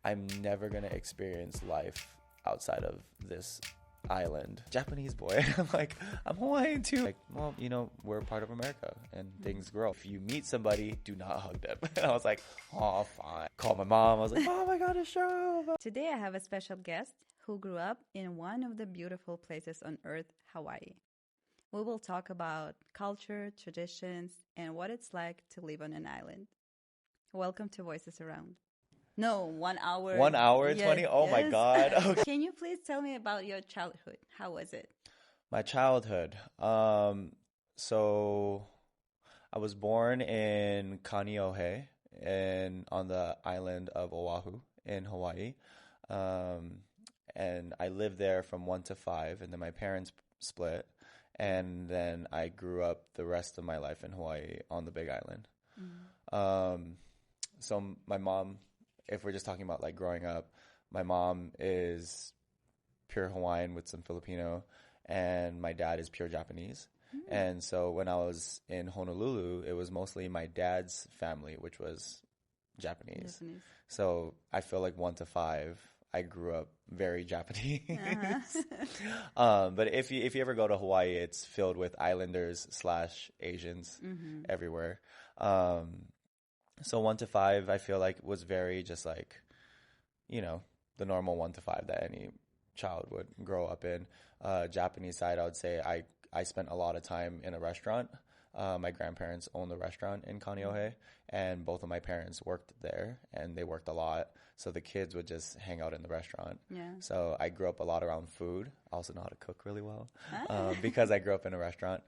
I'm never going to experience life outside of this island. Japanese boy. I'm like, I'm Hawaiian too. Like, well, you know, we're part of America and things grow. If you meet somebody, do not hug them. And I was like, oh, fine. Called my mom. I was like, Mom, I got a show. Today I have a special guest who grew up in one of the beautiful places on earth, Hawaii. We will talk about culture, traditions, and what it's like to live on an island. Welcome to Voices Around. No, 1 hour. 1 hour, Yes, 20? Oh, my yes. God. Okay. Can you please tell me about your childhood? How was it? My childhood. So I was born in Kaneohe and on the island of Oahu in Hawaii. And I lived there from 1 to 5, and then my parents split. And then I grew up the rest of my life in Hawaii on the Big Island. So my mom, if we're just talking about like growing up, my mom is pure Hawaiian with some Filipino, and my dad is pure Japanese. And so when I was in Honolulu, it was mostly my dad's family, which was Japanese. So I feel like 1 to 5, I grew up very Japanese. But if you ever go to Hawaii, it's filled with islanders / Asians everywhere. So 1 to 5, I feel like was very just like, you know, the normal 1 to 5 that any child would grow up in. Japanese side, I would say I spent a lot of time in a restaurant. My grandparents owned a restaurant in Kaneohe, and both of my parents worked there, and they worked a lot. So the kids would just hang out in the restaurant. Yeah. So I grew up a lot around food. I also know how to cook really well because I grew up in a restaurant.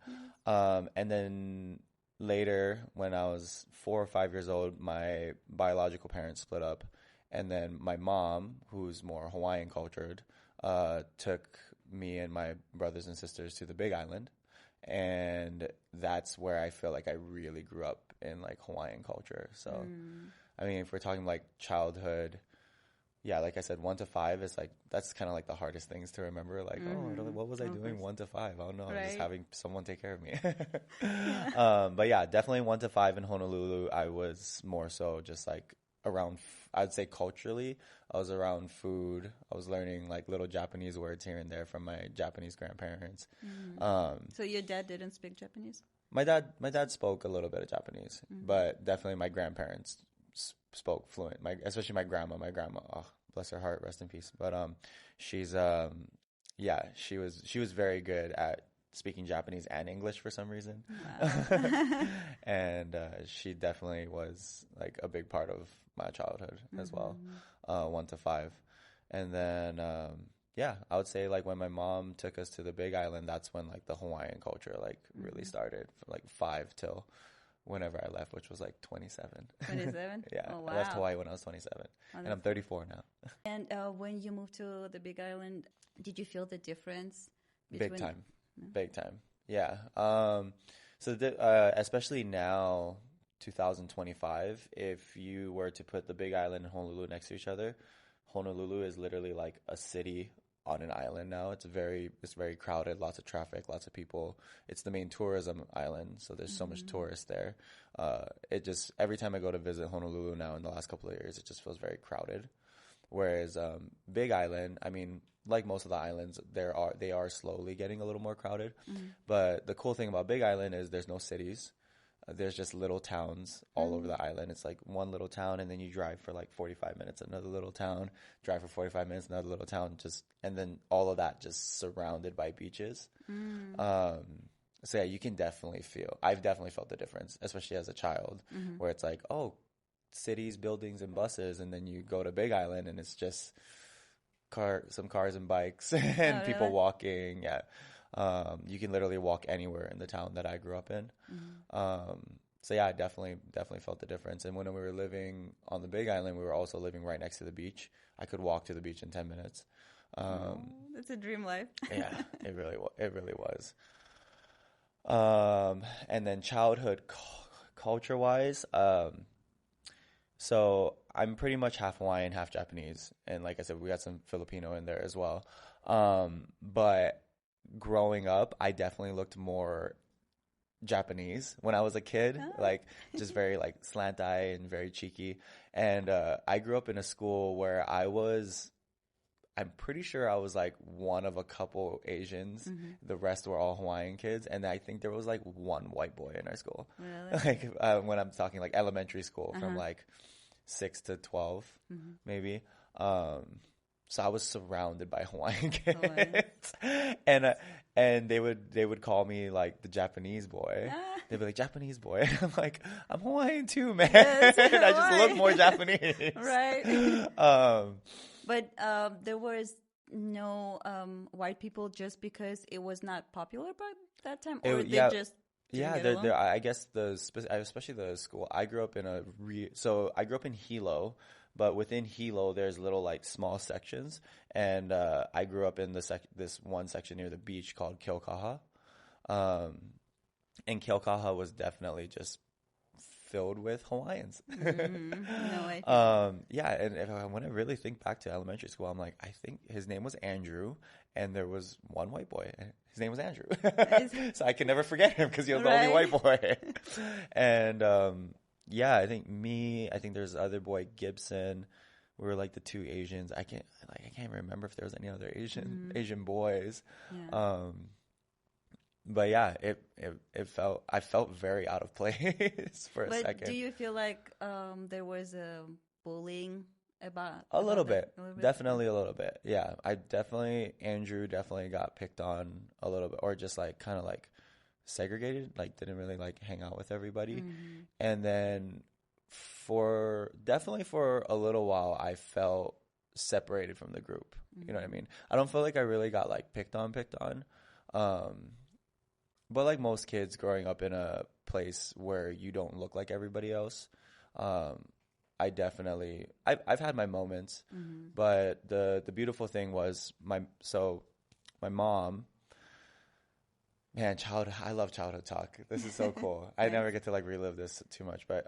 And then later, when I was 4 or 5 years old, my biological parents split up. And then my mom, who's more Hawaiian cultured, took me and my brothers and sisters to the Big Island. And that's where I feel like I really grew up in like Hawaiian culture. So, I mean, if we're talking like childhood, yeah, like I said, 1 to 5 is like, that's kind of like the hardest things to remember. Like, what was I doing 1 to 5? I don't know. Right. Just having someone take care of me. But yeah, definitely 1 to 5 in Honolulu. I was more so just like around, I'd say culturally, I was around food. I was learning like little Japanese words here and there from my Japanese grandparents. So your dad didn't speak Japanese? My dad spoke a little bit of Japanese, but definitely my grandparents spoke fluent. Especially my grandma. Oh, bless her heart, rest in peace. But she's she was very good at speaking Japanese and English for some reason. Wow. And she definitely was like a big part of my childhood as well, 1 to 5. And then, I would say like when my mom took us to the Big Island, that's when like the Hawaiian culture like really started from like 5 till whenever I left, which was like 27. 27? Yeah. Oh, wow. I left Hawaii when I was 27. And I'm 34 now. And when you moved to the Big Island, did you feel the difference? Between... Big time. No? Big time. Yeah. Especially now, 2025, if you were to put the Big Island and Honolulu next to each other, Honolulu is literally like a city on an island now. It's very crowded, lots of traffic, lots of people. It's the main tourism island, so there's so much tourists there. It just, every time I go to visit Honolulu now in the last couple of years, it just feels very crowded. Whereas Big Island, I mean, like most of the islands, they are slowly getting a little more crowded. But the cool thing about Big Island is there's no cities. There's just little towns all over the island. It's like one little town, and then you drive for like 45 minutes, another little town, drive for 45 minutes, another little town, and then all of that just surrounded by beaches. So yeah, you can I've definitely felt the difference, especially as a child, where it's like, oh, cities, buildings, and buses, and then you go to Big Island, and it's just some cars and bikes and people walking. Yeah. You can literally walk anywhere in the town that I grew up in. So yeah, I definitely felt the difference. And when we were living on the Big Island, we were also living right next to the beach. I could walk to the beach in 10 minutes. That's a dream life. Yeah, it really was. And then childhood culture-wise, so I'm pretty much half Hawaiian, half Japanese. And like I said, we got some Filipino in there as well. But growing up, I definitely looked more Japanese when I was a kid, Oh. like just very like slant eye and very cheeky. And I grew up in a school where I'm pretty sure I was like one of a couple Asians. The rest were all Hawaiian kids, and I think there was like one white boy in our school. Really? Like when I'm talking like elementary school, from like 6 to 12, maybe. So I was surrounded by Hawaiian kids, and they would call me like the Japanese boy. They'd be like, Japanese boy. And I'm like, I'm Hawaiian too, man. Yes, I just look Hawaii. more Japanese. Right. But there was no white people just because it was not popular by that time, or they just didn't get along? I guess especially the school. I grew up in so I grew up in Hilo, but within Hilo there's little like small sections, and I grew up in this one section near the beach called Kilkaha, and Kilkaha was definitely just filled with Hawaiians. No way. Yeah, and when I really think back to elementary school, I'm like, I think his name was Andrew, and there was one white boy. His name was Andrew. So I can never forget him because he was the only white boy. And yeah, I think there's the other boy, Gibson. We were like the two Asians. I can't remember if there was any other Asian boys. Yeah. But yeah, I felt very out of place for a second. But do you feel like there was a bullying about a little bit? A little bit? Definitely a little bit. Yeah, Andrew definitely got picked on a little bit, or just like kind of like segregated, like didn't really like hang out with everybody. And then for a little while, I felt separated from the group. You know what I mean? I don't feel like I really got like picked on. But like most kids growing up in a place where you don't look like everybody else, I've had my moments, but the beautiful thing was my mom, man, I love childhood talk. This is so cool. I never get to like relive this too much, but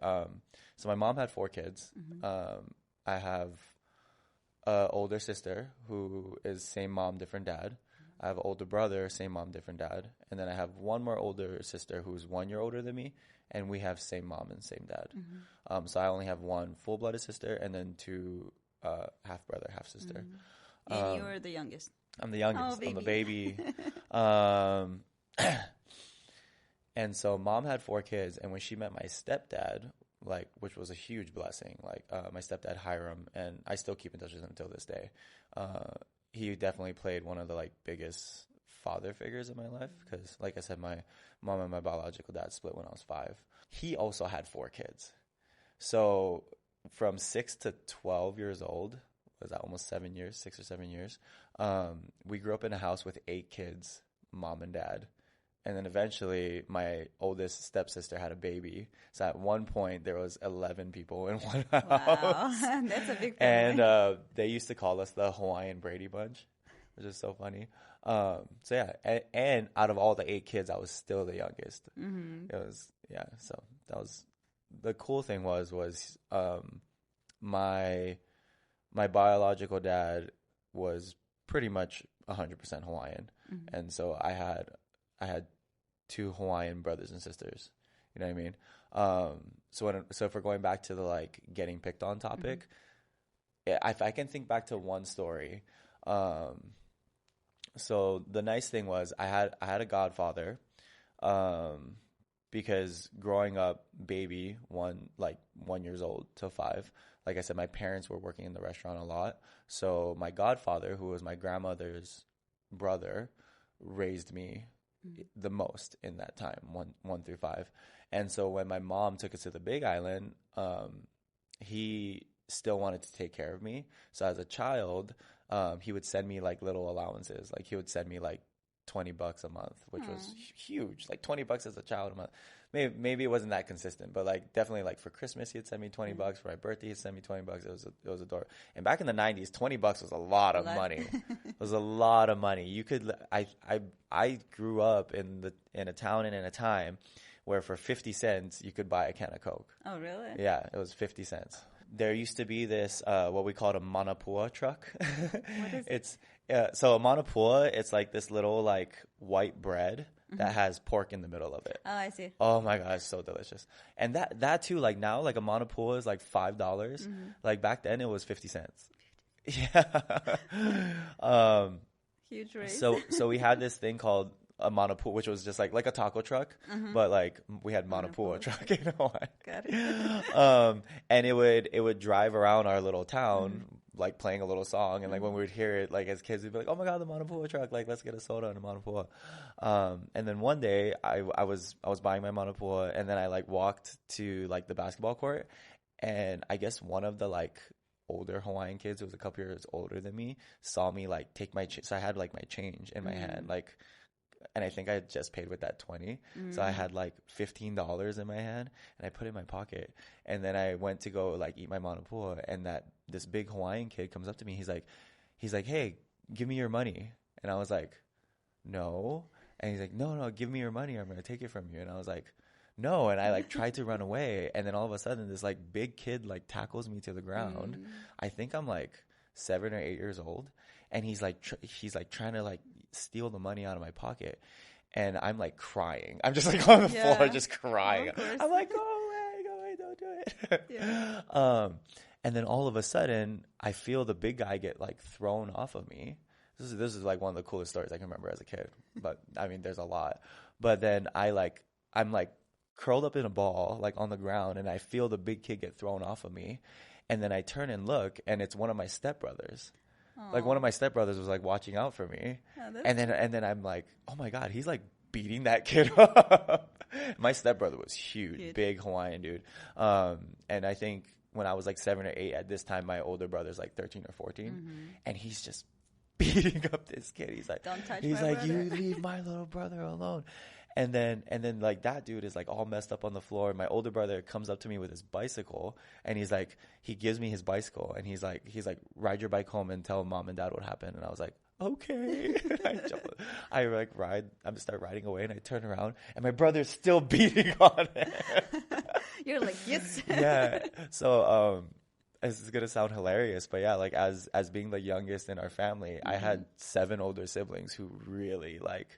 so my mom had 4 kids. I have an older sister who is same mom, different dad. I have an older brother, same mom, different dad. And then I have one more older sister who's 1 year older than me, and we have same mom and same dad. So I only have one full-blooded sister and then 2 half-brother, half-sister. And you're the youngest. I'm the youngest. Oh, I'm the baby. And so mom had 4 kids, and when she met my stepdad, like, which was a huge blessing, like my stepdad Hiram, and I still keep in touch with him until this day. He definitely played one of the like biggest father figures in my life because, like I said, my mom and my biological dad split when I was 5. He also had 4 kids. So from 6 to 12 years old, was that almost 7 years, 6 or 7 years, we grew up in a house with 8 kids, mom and dad. And then eventually my oldest stepsister had a baby. So at one point there was 11 people in one house. Wow, that's a big And family. they used to call us the Hawaiian Brady Bunch, which is so funny. So yeah, and out of all the 8 kids, I was still the youngest. It was, yeah. So that was, the cool thing was my biological dad was pretty much 100% Hawaiian. And so I had 2 Hawaiian brothers and sisters. You know what I mean? So if we're going back to the like getting picked on topic, if I can think back to one story. So the nice thing was I had a godfather, because growing up baby, 1 years old till 5, like I said, my parents were working in the restaurant a lot. So my godfather, who was my grandmother's brother, raised me the most in that time, 1 through 5. And so when my mom took us to the Big Island, he still wanted to take care of me. So as a child, he would send me like little allowances. Like he would send me like $20 a month, which was huge. Like $20 as a child a month. Maybe it wasn't that consistent, but like definitely like for Christmas he'd send me $20. For my birthday he'd send me $20. It was adorable. And back in the 90s, $20 was a lot of money. It was a lot of money. You could I grew up in a town and in a time where for 50 cents you could buy a can of Coke. Oh, really? Yeah, it was 50 cents. there used to be this what we called a manapua truck. What is It's so a manapua. It's like this little like white bread that has pork in the middle of it. Oh, I see. Oh my god, it's so delicious. And that too, like now, like a manapua is like $5. Like back then, it was 50 cents. Yeah. Huge race. So we had this thing called a manapua, which was just like a taco truck, but like we had manapua truck in Hawaii. Got it. And it would drive around our little town, like playing a little song, and like when we would hear it, like as kids, we'd be like, "Oh my god, the manapua truck! Like let's get a soda and a manapua." And then one day, I was buying my manapua, and then I like walked to like the basketball court, and I guess one of the like older Hawaiian kids who was a couple years older than me saw me like take my so I had like my change in my hand, like. And I think I had just paid with that 20. So I had like $15 in my hand, and I put it in my pocket. And then I went to go like eat my manapua, and this big Hawaiian kid comes up to me. He's like, "Hey, give me your money." And I was like, "No." And he's like, "No, give me your money. I'm going to take it from you." And I was like, "No." And I like tried to run away. And then all of a sudden this like big kid like tackles me to the ground. I think I'm like 7 or 8 years old. And he's like trying to like steal the money out of my pocket, and I'm like crying. I'm just like on the floor, just crying. I'm like, go away, don't do it. And then all of a sudden, I feel the big guy get like thrown off of me. This is like one of the coolest stories I can remember as a kid. But I mean, there's a lot. But then I'm like curled up in a ball, like on the ground, and I feel the big kid get thrown off of me. And then I turn and look, and it's one of my stepbrothers. Like one of my stepbrothers was like watching out for me, and then I'm like, oh my god, he's like beating that kid up. My stepbrother was huge, big Hawaiian dude. And I think when I was like 7 or 8 at this time, my older brother's like 13 or 14, and he's just beating up this kid. He's like, "Don't touch he's my like, brother." "You leave my little brother alone." And then like that dude is like all messed up on the floor. My older brother comes up to me with his bicycle, and he gives me his bicycle, and he's like, "Ride your bike home and tell mom and dad what happened." And I was like, "Okay." I start riding away, and I turn around, and my brother's still beating on him. You're like, yes. Yeah. So this is gonna sound hilarious, but yeah, like as being the youngest in our family, I had 7 older siblings who really like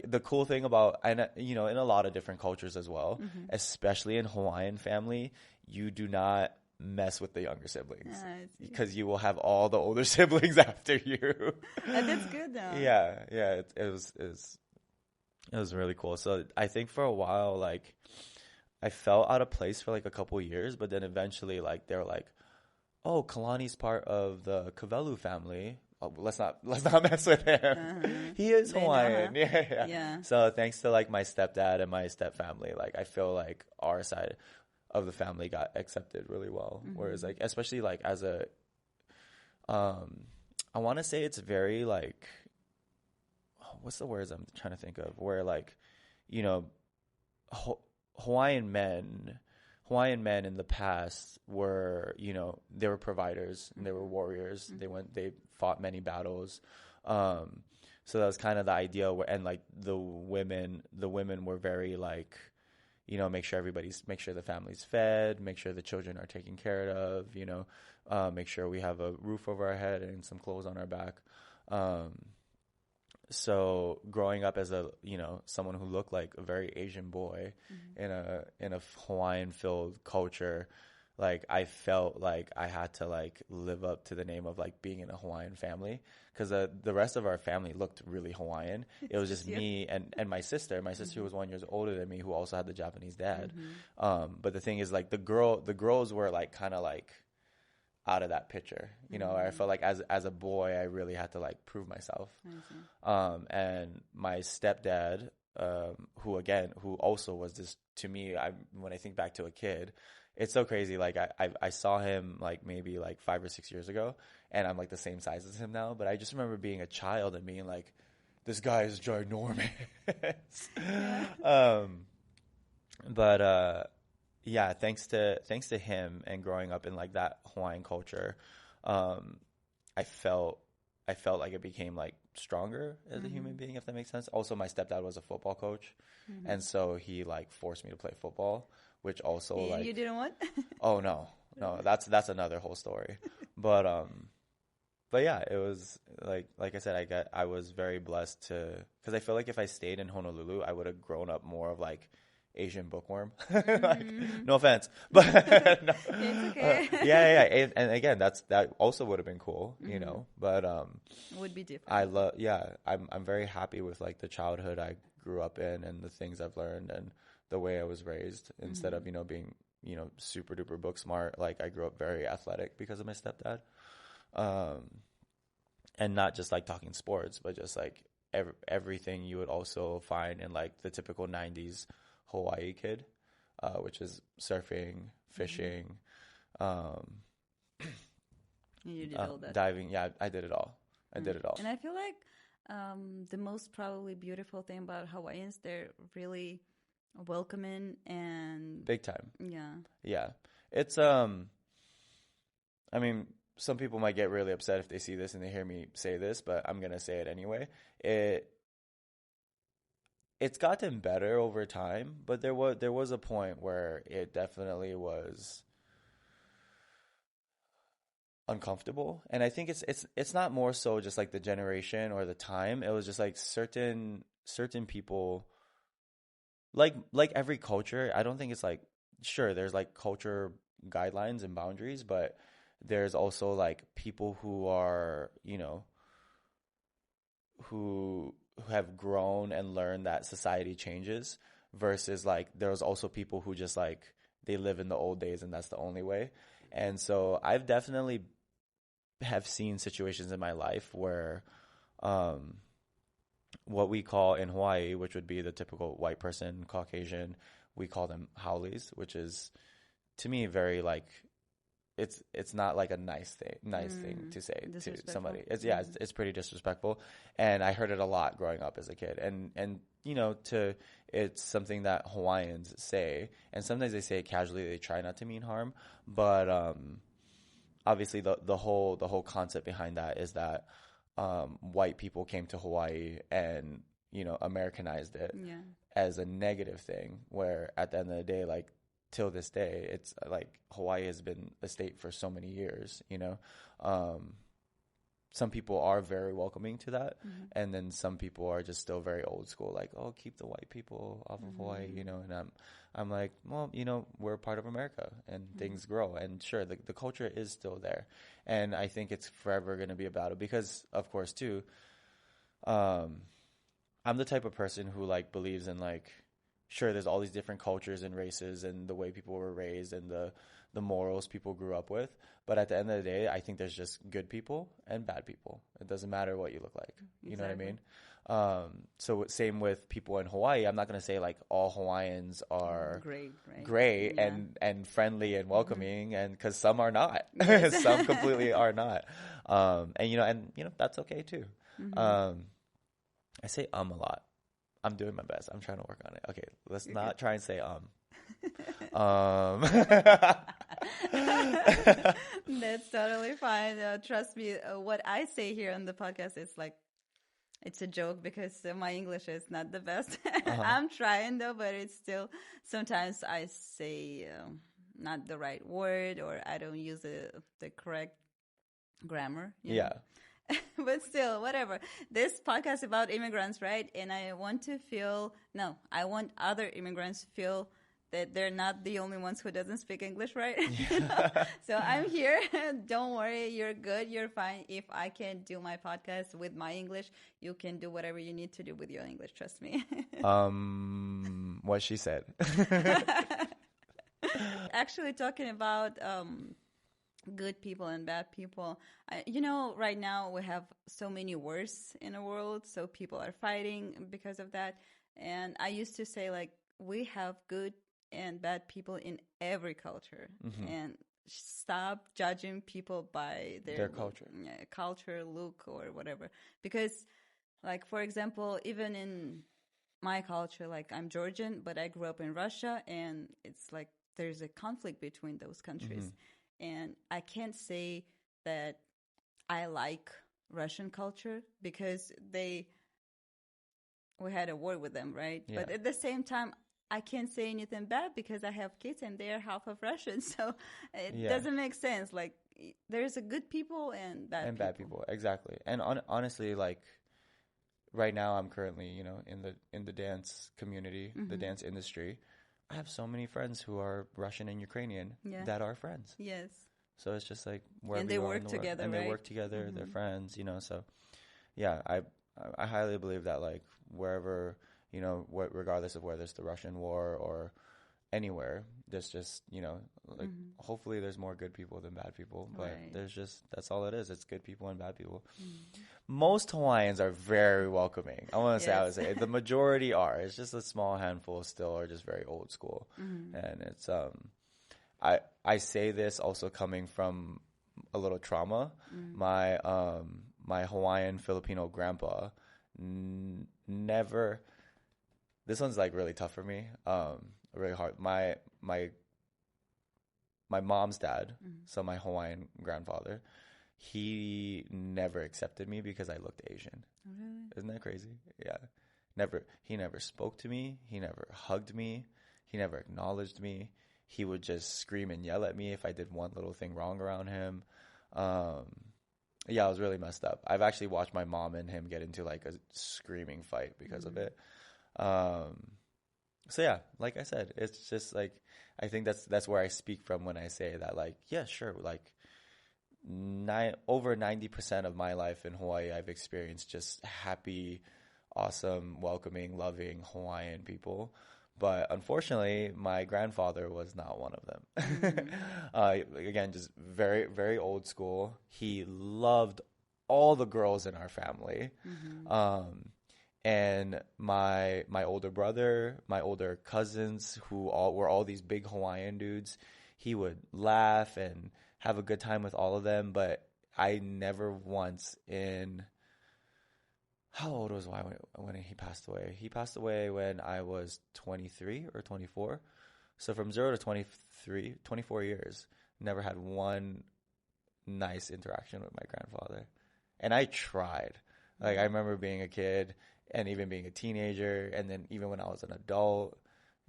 the cool thing about, and you know, in a lot of different cultures as well, especially in Hawaiian family, you do not mess with the younger siblings because you will have all the older siblings after you. That's good though. Yeah, it was really cool. So I think for a while, like I felt out of place for like a couple years, but then eventually, like they were like, "Oh, Kalani's part of the Kavelu family. Oh, let's not mess with him. He is Hawaiian." Yeah. So thanks to like my stepdad and my stepfamily, like I feel like our side of the family got accepted really well. Whereas like, especially like as a, I want to say it's very like, what's the words I'm trying to think of? Where like, you know, Hawaiian men in the past were, you know, they were providers and they were warriors. They fought many battles. So that was kind of the idea and like the women were very like, you know, make sure the family's fed, make sure the children are taken care of, you know, make sure we have a roof over our head and some clothes on our back. So growing up as a, you know, someone who looked like a very Asian boy in a Hawaiian filled culture, like I felt like I had to like live up to the name of like being in a Hawaiian family, because the rest of our family looked really Hawaiian. It was just me and my sister. My sister who was 1 year older than me, who also had the Japanese dad. But the thing is, like the girls were like kind of like out of that picture, you know. I felt like as a boy, I really had to like prove myself. And my stepdad, who also was this to me, when I think back to a kid, it's so crazy. Like I saw him like maybe like 5 or 6 years ago, and I'm like the same size as him now. But I just remember being a child and being like, this guy is ginormous. Yeah, thanks to him and growing up in like that Hawaiian culture, I felt like it became like stronger as a human being, if that makes sense. Also, my stepdad was a football coach, and so he like forced me to play football, which also like, you didn't want? Oh no, no, that's another whole story. But yeah, it was like I said, I was very blessed because I feel like if I stayed in Honolulu, I would have grown up more of like Asian bookworm. Like, no offense, but no. It's okay. Yeah. And again, that also would have been cool, you know. But Would be different. I'm very happy with like the childhood I grew up in and the things I've learned and the way I was raised. Instead of being super duper book smart, like I grew up very athletic because of my stepdad. And not just like talking sports, but just like everything you would also find in like the typical 90s Hawaii kid, which is surfing, fishing, You did all that. diving. Yeah, I did it all. I did it all. And I feel like the most probably beautiful thing about Hawaiians, they're really welcoming and Big time. yeah. Yeah. It's I mean, some people might get really upset if they see this and they hear me say this, but I'm gonna say it anyway. It's gotten better over time, but there was a point where it definitely was uncomfortable. And I think it's not more so just like the generation or the time. It was just like certain people, like every culture. I don't think it's like, sure, there's like culture guidelines and boundaries, but there's also like people who are, who have grown and learned that society changes, versus like there's also people who just like they live in the old days and that's the only way. And so I've definitely have seen situations in my life where what we call in Hawaii, which would be the typical white person, Caucasian, we call them haoles, which is to me very like it's not like a nice thing to say to somebody. It's pretty disrespectful, and I heard it a lot growing up as a kid. And it's something that Hawaiians say, and sometimes they say it casually. They try not to mean harm, but obviously the whole concept behind that is that white people came to Hawaii and Americanized it as a negative thing. Where at the end of the day, like, till this day, it's like Hawaii has been a state for so many years, some people are very welcoming to that. And then some people are just still very old school, like, oh, keep the white people off of Hawaii, and I'm like, well, we're a part of America and things grow. And sure, the culture is still there. And I think it's forever going to be a battle because, of course, too, I'm the type of person who like believes in like, sure, there's all these different cultures and races and the way people were raised and the morals people grew up with. But at the end of the day, I think there's just good people and bad people. It doesn't matter what you look like. You know what I mean? So same with people in Hawaii. I'm not going to say like all Hawaiians are great and friendly and welcoming, and because some are not. Some completely are not. And that's okay too. I say a lot. I'm doing my best. I'm trying to work on it. Okay, let's not try and say That's totally fine. Trust me, what I say here on the podcast is like, it's a joke because my English is not the best. I'm trying though, but it's still, sometimes I say not the right word, or I don't use the correct grammar. Yeah. But still, whatever. This podcast is about immigrants, right? And I want other immigrants to feel that they're not the only ones who doesn't speak English, right? Yeah. So I'm here. Don't worry. You're good. You're fine. If I can do my podcast with my English, you can do whatever you need to do with your English. Trust me. What she said. Actually, talking about good people and bad people. Right now we have so many wars in the world, so people are fighting because of that. And I used to say, like, we have good and bad people in every culture, and stop judging people by their culture, look, or whatever. Because, like, for example, even in my culture, like, I'm Georgian, but I grew up in Russia, and it's like there's a conflict between those countries. And I can't say that I like Russian culture because we had a war with them, right? Yeah. But at the same time, I can't say anything bad because I have kids and they are half of Russian. So it Yeah. doesn't make sense. Like, there's a good people and bad And people. bad people, exactly. And honestly, like right now, I'm currently, you know, in the dance community, the dance industry. I have so many friends who are Russian and Ukrainian that are friends. Yes. So it's just like wherever And they you are work in the world. together, And right? they work together. They're friends, you know. So yeah, I highly believe that like wherever, you know, regardless of whether it's the Russian war or anywhere, there's just, you know, like hopefully there's more good people than bad people, but Right. there's just, that's all it is. It's good people and bad people. Most Hawaiians are very welcoming. I want to say, I would Yes. say the majority are. It's just a small handful still are just very old school. And it's, I say this also coming from a little trauma. My Hawaiian Filipino grandpa never, this one's like really tough for me. Really hard. My mom's dad, so my Hawaiian grandfather, he never accepted me because I looked Asian. Really? Isn't that crazy? Yeah. He never spoke to me. He never hugged me. He never acknowledged me. He would just scream and yell at me if I did one little thing wrong around him. Yeah, I was really messed up. I've actually watched my mom and him get into like a screaming fight because of it. So yeah, like I said, it's just like, I think that's where I speak from when I say that, like, yeah, sure, like over 90% of my life in Hawaii, I've experienced just happy, awesome, welcoming, loving Hawaiian people. But unfortunately, my grandfather was not one of them. Again, just very, very old school. He loved all the girls in our family. And my older brother, my older cousins, who were all these big Hawaiian dudes, he would laugh and have a good time with all of them. But I never once how old was I when he passed away? He passed away when I was 23 or 24. So from 0 to 23, 24 years, never had one nice interaction with my grandfather. And I tried. Like, I remember being a kid and even being a teenager, and then even when I was an adult,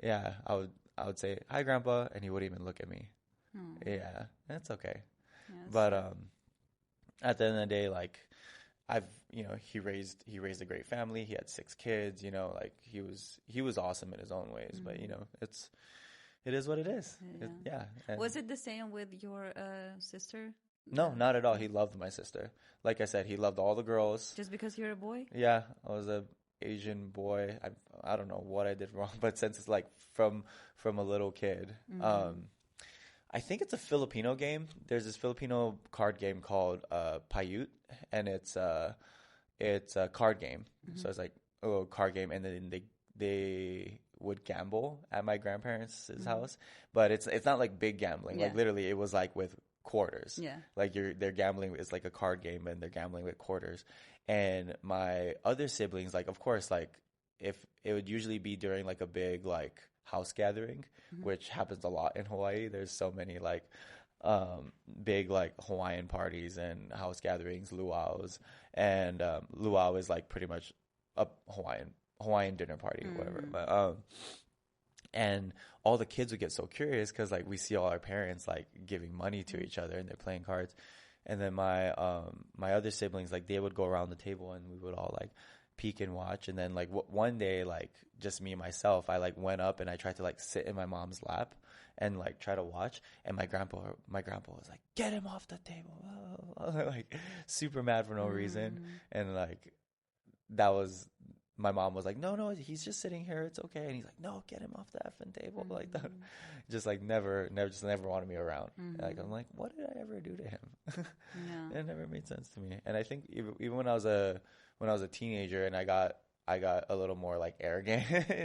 yeah, I would say, "Hi, Grandpa," and he wouldn't even look at me. Yeah, that's okay. Yes. But at the end of the day, like, he raised a great family. He had 6 kids, you know, like he was awesome in his own ways. But you know, it is what it is. Yeah. And Was it the same with your sister? no, not at all. He loved my sister. Like I said, he loved all the girls. Just because you're a boy? Yeah, I was a Asian boy. I don't know what I did wrong, but since it's like from a little kid, I think it's a Filipino game. There's this Filipino card game called Payut, and it's a card game. So it's like a little card game, and then they would gamble at my grandparents' house, but it's not like big gambling. Yeah. Like literally, it was like with quarters. Yeah. Like they're gambling. It's like a card game, and they're gambling with quarters. And my other siblings, like, of course, like if it would usually be during like a big like house gathering, which happens a lot in Hawaii. There's so many like big like Hawaiian parties and house gatherings, luau's, and luau is like pretty much a Hawaiian dinner party or whatever. But and all the kids would get so curious because like we see all our parents like giving money to each other and they're playing cards. And then my other siblings, like they would go around the table and we would all like peek and watch. And then like one day, like just me and myself, I like went up and I tried to like sit in my mom's lap and like try to watch. And my grandpa was like, "Get him off the table!" Like super mad for no reason. And like that was. My mom was like, no, he's just sitting here. It's okay. And he's like, no, get him off the effing table. Like that. Just like never wanted me around. Like, I'm like, what did I ever do to him? It never made sense to me. And I think even when I was a teenager and I got a little more like arrogant,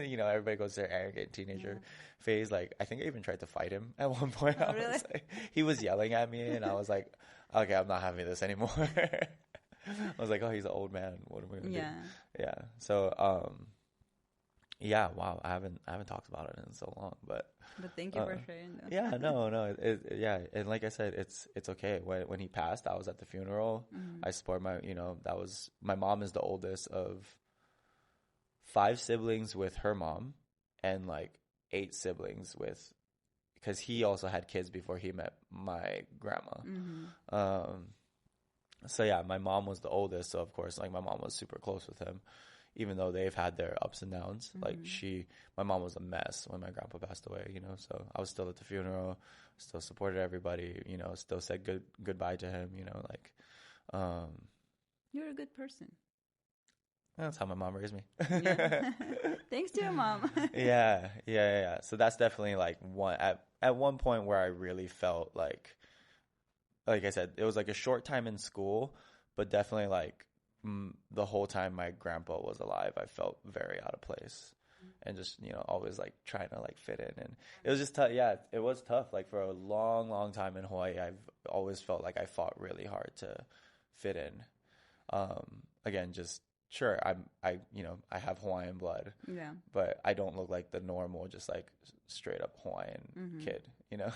you know, everybody goes to their arrogant teenager phase. Like, I think I even tried to fight him at one point. Oh, really? Like, he was yelling at me and I was like, okay, I'm not having this anymore. I was like, oh, he's an old man. What am I gonna do? Yeah. So, yeah. Wow. I haven't talked about it in so long, but thank you for sharing. Though. Yeah. No. Yeah. And like I said, it's okay. When he passed, I was at the funeral. I support my mom is the oldest of 5 siblings with her mom, and like 8 siblings because he also had kids before he met my grandma. So yeah, my mom was the oldest, so of course, like, my mom was super close with him, even though they've had their ups and downs. Like, my mom was a mess when my grandpa passed away, you know, so I was still at the funeral, still supported everybody, you know, still said goodbye to him, you know, like, You're a good person. that's how my mom raised me. Yeah. Thanks to your mom. Yeah. So that's definitely like at one point where I really felt like I said, it was like a short time in school, but definitely like the whole time my grandpa was alive, I felt very out of place and just, you know, always like trying to like fit in. And it was just tough. Yeah, it was tough. Like, for a long, long time in Hawaii, I've always felt like I fought really hard to fit in. Again, just sure, you know, I have Hawaiian blood, Yeah. but I don't look like the normal, just like straight up Hawaiian kid, you know.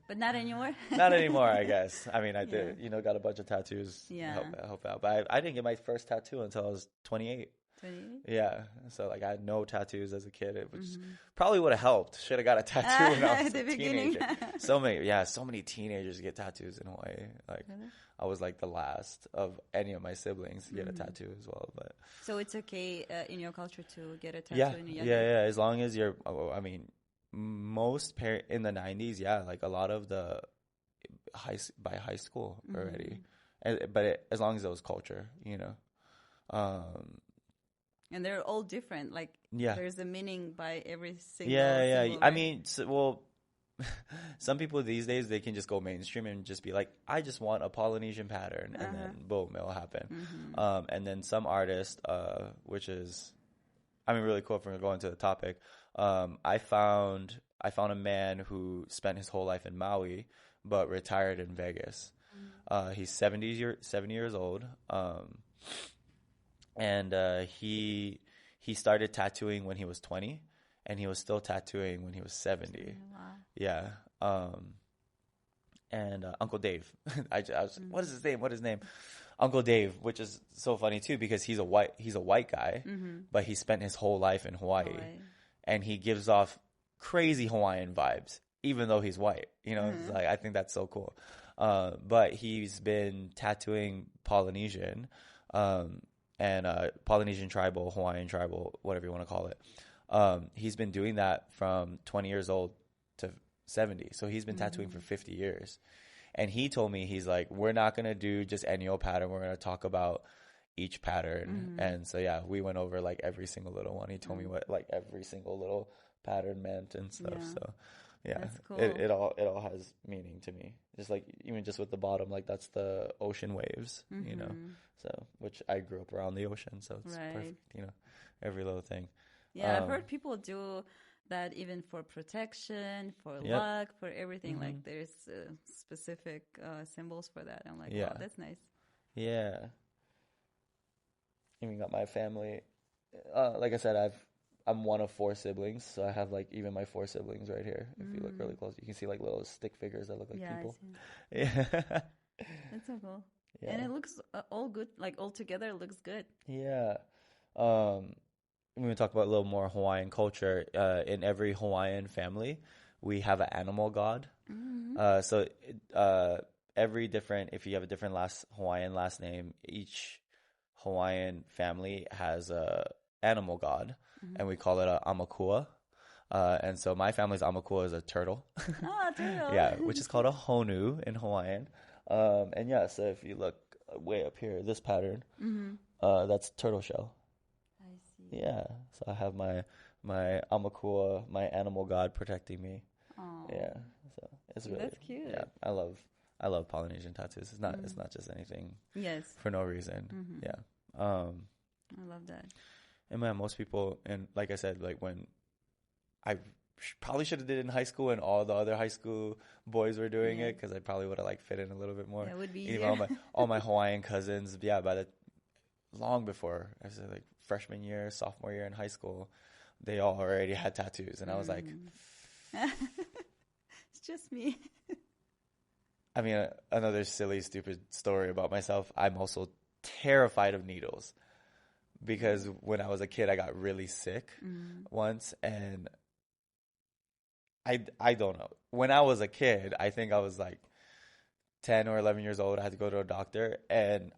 But not anymore. Not anymore, I guess. I mean, I did, you know, got a bunch of tattoos. Yeah. Help out. But I didn't get my first tattoo until I was 28. 28? Yeah. So like, I had no tattoos as a kid. It was probably would have helped. Should have got a tattoo when I was a teenager. So many teenagers get tattoos in Hawaii. Like, really? I was like the last of any of my siblings to get a tattoo as well. But so it's okay in your culture to get a tattoo in a young age? Yeah. As long as you're, I mean, most in the 90s, like a lot of the by high school already. But as long as it was culture, you know. And they're all different. Like, there's a meaning by every single. Yeah. Single, I mean, some people these days, they can just go mainstream and just be like, I just want a Polynesian pattern, and then boom, it'll happen. And then some artists, which is, I mean, really cool if we're going to the topic. I found a man who spent his whole life in Maui, but retired in Vegas. He's 70 years old. And he started tattooing when he was 20, and he was still tattooing when he was 70. Wow. Yeah. And Uncle Dave. I was what is his name? Uncle Dave, which is so funny too, because he's a white guy, but he spent his whole life in Hawaii. And he gives off crazy Hawaiian vibes, even though he's white. You know, it's like, I think that's so cool. But he's been tattooing Polynesian, and Polynesian tribal, Hawaiian tribal, whatever you want to call it. He's been doing that from 20 years old to 70. So he's been tattooing for 50 years. And he told me, he's like, we're not going to do just any old pattern. We're going to talk about each pattern. And so, yeah, we went over like every single little one. He told me what like every single little pattern meant and stuff. Yeah. So, yeah, that's cool. It all has meaning to me. Just like, even just with the bottom, like that's the ocean waves, you know. So, which I grew up around the ocean, so it's perfect, you know, every little thing. Yeah, I've heard people do that even for protection, for luck, for everything. Like, there's specific symbols for that. I'm like, wow, that's nice. Yeah. Even got my family. Like I said, I'm one of 4 siblings, so I have like even my 4 siblings right here. If you look really close, you can see like little stick figures that look like people. Yeah. That's so cool. Yeah. And it looks all good, like all together it looks good. Yeah. When we talk about a little more Hawaiian culture, in every Hawaiian family, we have an animal god. So every different, if you have a different Hawaiian last name, each Hawaiian family has a animal god, and we call it a amakua. And so my family's amakua is a turtle. Oh, turtle. Yeah, which is called a honu in Hawaiian. And yeah, so if you look way up here, this pattern, that's turtle shell. I see. Yeah, so I have my amakua, my animal god, protecting me. Aww. Yeah, so it's really, that's cute. Yeah, I love Polynesian tattoos. It's not just anything. Yes. For no reason. Yeah. I love that. And man, most people, and like I said, like when I probably should have did it in high school and all the other high school boys were doing it, because I probably would have like fit in a little bit more. That would be easier. all my Hawaiian cousins, long before, I was like freshman year, sophomore year in high school, they all already had tattoos, and I was like, it's just me. I mean, another silly, stupid story about myself. I'm also terrified of needles, because when I was a kid, I got really sick once, and I don't know. When I was a kid, I think I was like 10 or 11 years old. I had to go to a doctor, and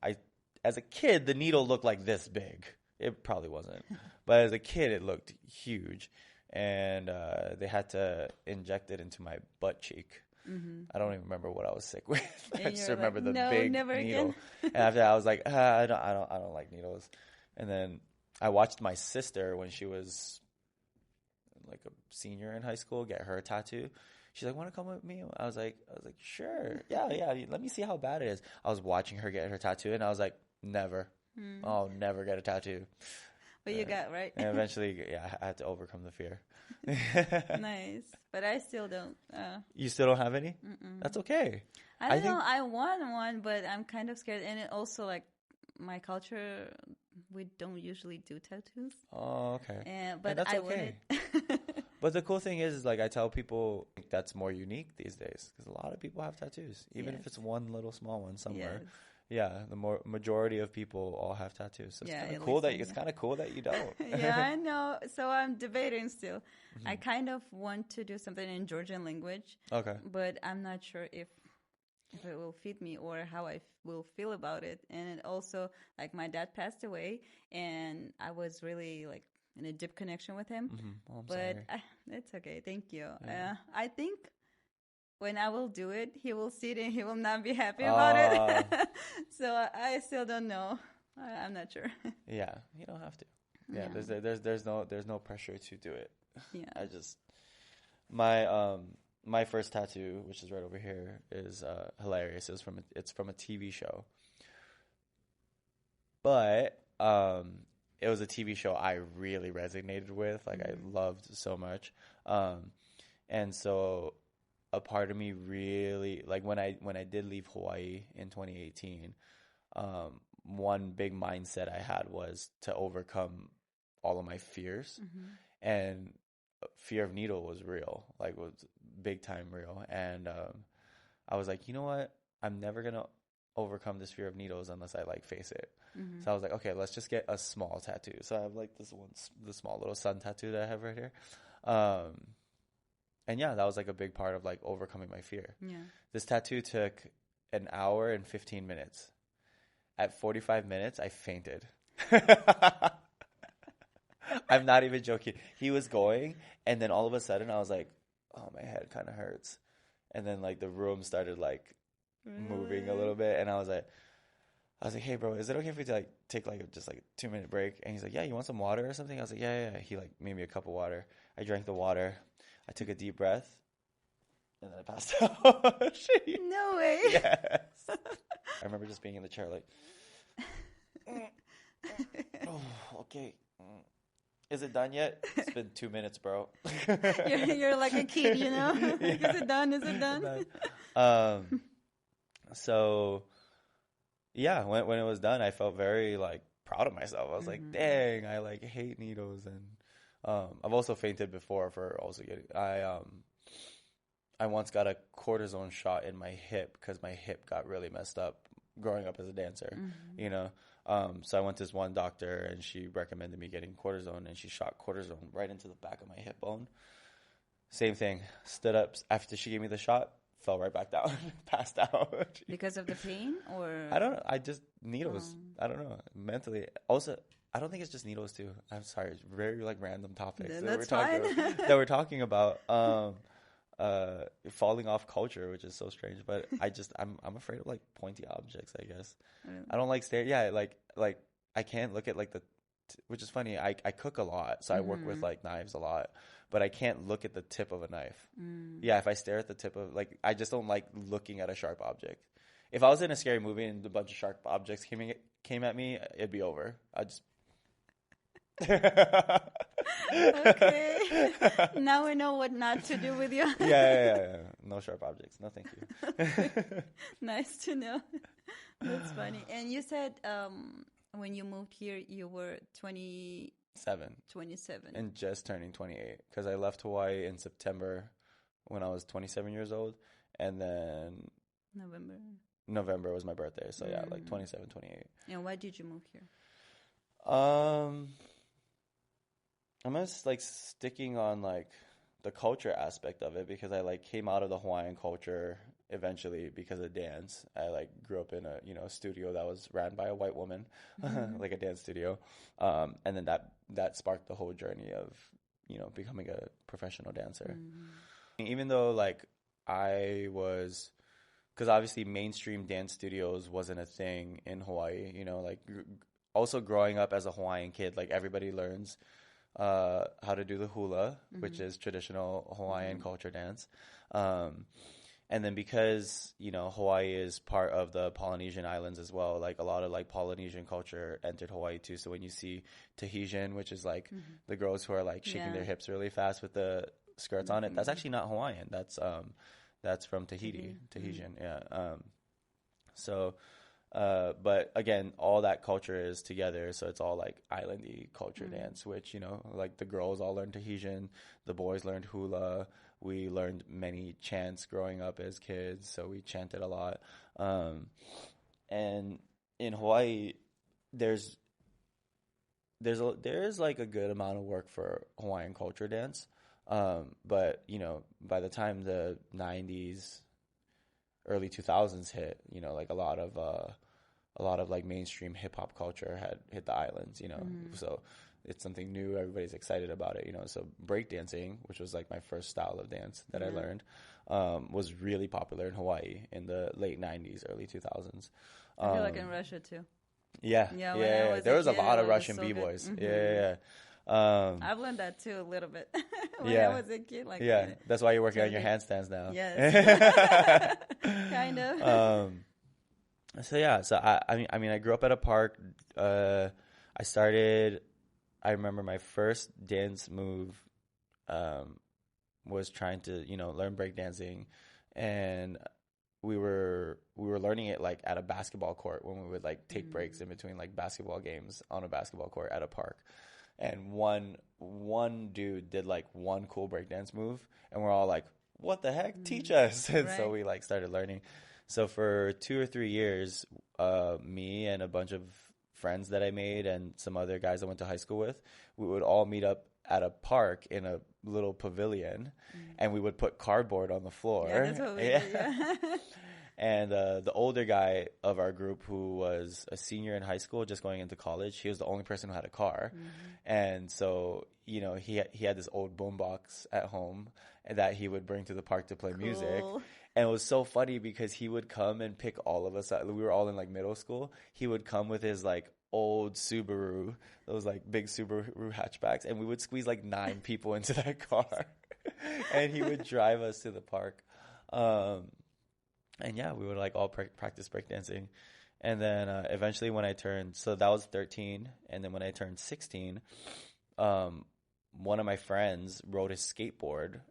as a kid, the needle looked like this big. It probably wasn't, but as a kid, it looked huge, and they had to inject it into my butt cheek. I don't even remember what I was sick with. I just remember like, the no, big never needle. Again. And after that, I was like, I don't like needles. And then I watched my sister when she was like a senior in high school get her tattoo. She's like, want to come with me? I was like, sure, yeah. Let me see how bad it is. I was watching her get her tattoo, and I was like, never. I'll never get a tattoo. But you got right. And eventually, yeah, I had to overcome the fear. Nice, but I still don't. You still don't have any? That's okay. I don't know. I want one, but I'm kind of scared. And it also, like, my culture, we don't usually do tattoos. Oh, okay. But that's I okay. wouldn't. But the cool thing is, like, I tell people that's more unique these days because a lot of people have tattoos, even if it's one little small one somewhere. Yes. Yeah, the majority of people all have tattoos. So it's kind of cool that it's kind of cool that you don't. Yeah, I know. So I'm debating still. I kind of want to do something in Georgian language. Okay. But I'm not sure if it will fit me or how I will feel about it. And it also, like, my dad passed away, and I was really, like, in a deep connection with him. Oh, I'm but sorry. It's okay. Thank you. I think when I will do it, he will see it and he will not be happy about it. So I still don't know. I'm not sure. Yeah, you don't have to. Yeah, there's no pressure to do it. Yeah. I just my first tattoo, which is right over here, is hilarious. It's from a TV show, but it was a TV show I really resonated with. Like, I loved so much, and so a part of me really, like, when I did leave Hawaii in 2018, one big mindset I had was to overcome all of my fears, and fear of needle was real, like, was big time real. And I was like, you know what? I'm never gonna overcome this fear of needles unless I, like, face it. So I was like, okay, let's just get a small tattoo. So I have, like, the small little sun tattoo that I have right here. And yeah, that was, like, a big part of, like, overcoming my fear. Yeah. This tattoo took an hour and 15 minutes. At 45 minutes, I fainted. I'm not even joking. He was going, and then all of a sudden, I was like, oh, my head kind of hurts. And then, like, the room started, like, moving a little bit, and I was like, hey, bro, is it okay if we, like, take, like, just, like, a 2-minute break? And he's like, yeah, you want some water or something? I was like, yeah. He, like, made me a cup of water. I drank the water. I took a deep breath, and then I passed out. No way. Yes. I remember just being in the chair, like, oh, okay. Is it done yet? It's been 2 minutes, bro. You're like a kid, you know? Like, Yeah. Is it done? Is it done? So, yeah, when it was done, I felt very, like, proud of myself. I was like, dang, I, like, hate needles. And I've also fainted before for also getting, I once got a cortisone shot in my hip because my hip got really messed up growing up as a dancer, you know? So I went to this one doctor, and she recommended me getting cortisone, and she shot cortisone right into the back of my hip bone. Same thing. Stood up after she gave me the shot, fell right back down, passed out. Because of the pain, or? I don't know. I just, needles. I don't know. Mentally. Also, I don't think it's just needles too. I'm sorry. It's very, like, random topics that we're talking about. Falling off culture, which is so strange, but I'm afraid of, like, pointy objects, I guess. I don't like stare. Yeah, like I can't look at, like, which is funny. I cook a lot, so I work with, like, knives a lot, but I can't look at the tip of a knife. Yeah, if I stare at the tip of, like, I just don't like looking at a sharp object. If I was in a scary movie and a bunch of sharp objects came at me, it'd be over. I just Okay. Now we know what not to do with you. Yeah. No sharp objects. No, thank you. Nice to know. That's funny. And you said when you moved here, you were 27. And just turning 28. Because I left Hawaii in September when I was 27 years old. And then November was my birthday. So yeah, like 27, 28. And why did you move here? I'm just, like, sticking on, like, the culture aspect of it, because I like came out of the Hawaiian culture eventually because of dance. I like grew up in a, you know, studio that was ran by a white woman, like a dance studio. And then that sparked the whole journey of, you know, becoming a professional dancer. Even though like I was, because obviously mainstream dance studios wasn't a thing in Hawaii, you know, like also growing up as a Hawaiian kid, like everybody learns how to do the hula, which is traditional Hawaiian culture dance. And then because, you know, Hawaii is part of the Polynesian islands as well, like a lot of like Polynesian culture entered Hawaii too. So when you see Tahitian, which is like the girls who are like shaking their hips really fast with the skirts on it, that's actually not Hawaiian. That's from Tahiti, Tahitian. Yeah. So, but again, all that culture is together. So it's all like islandy culture dance, which, you know, like the girls all learned Tahitian, the boys learned hula. We learned many chants growing up as kids, so we chanted a lot. And in Hawaii, there's like a good amount of work for Hawaiian culture dance. But you know, by the time the 90s, early 2000s hit, you know, like a lot of like mainstream hip hop culture had hit the islands, you know. So it's something new. Everybody's excited about it, you know. So breakdancing, which was like my first style of dance that I learned, was really popular in Hawaii in the late 90s, early 2000s. I feel like in Russia too. Yeah. There was a lot of Russian b-boys. Yeah. I've learned that too a little bit when I was a kid. Like, that's why you're working on your handstands now. Yes. Kind of. So I mean, I grew up at a park. I remember my first dance move was trying to, you know, learn breakdancing, and we were learning it like at a basketball court when we would like take breaks in between like basketball games on a basketball court at a park. And one dude did like one cool breakdance move, and we're all like, "What the heck? Teach us!" And so we like started learning. So for 2 or 3 years, me and a bunch of friends that I made and some other guys I went to high school with, we would all meet up at a park in a little pavilion, and we would put cardboard on the floor. Yeah, that's what we did, yeah. And the older guy of our group, who was a senior in high school, just going into college, he was the only person who had a car. And so, you know, he had this old boombox at home that he would bring to the park to play music. And it was so funny because he would come and pick all of us up. We were all in like middle school. He would come with his like old Subaru, those like big Subaru hatchbacks, and we would squeeze like 9 people into that car. And he would drive us to the park. And yeah, we would like all practice breakdancing. And then eventually when I turned, so that was 13. And then when I turned 16, one of my friends rode his skateboard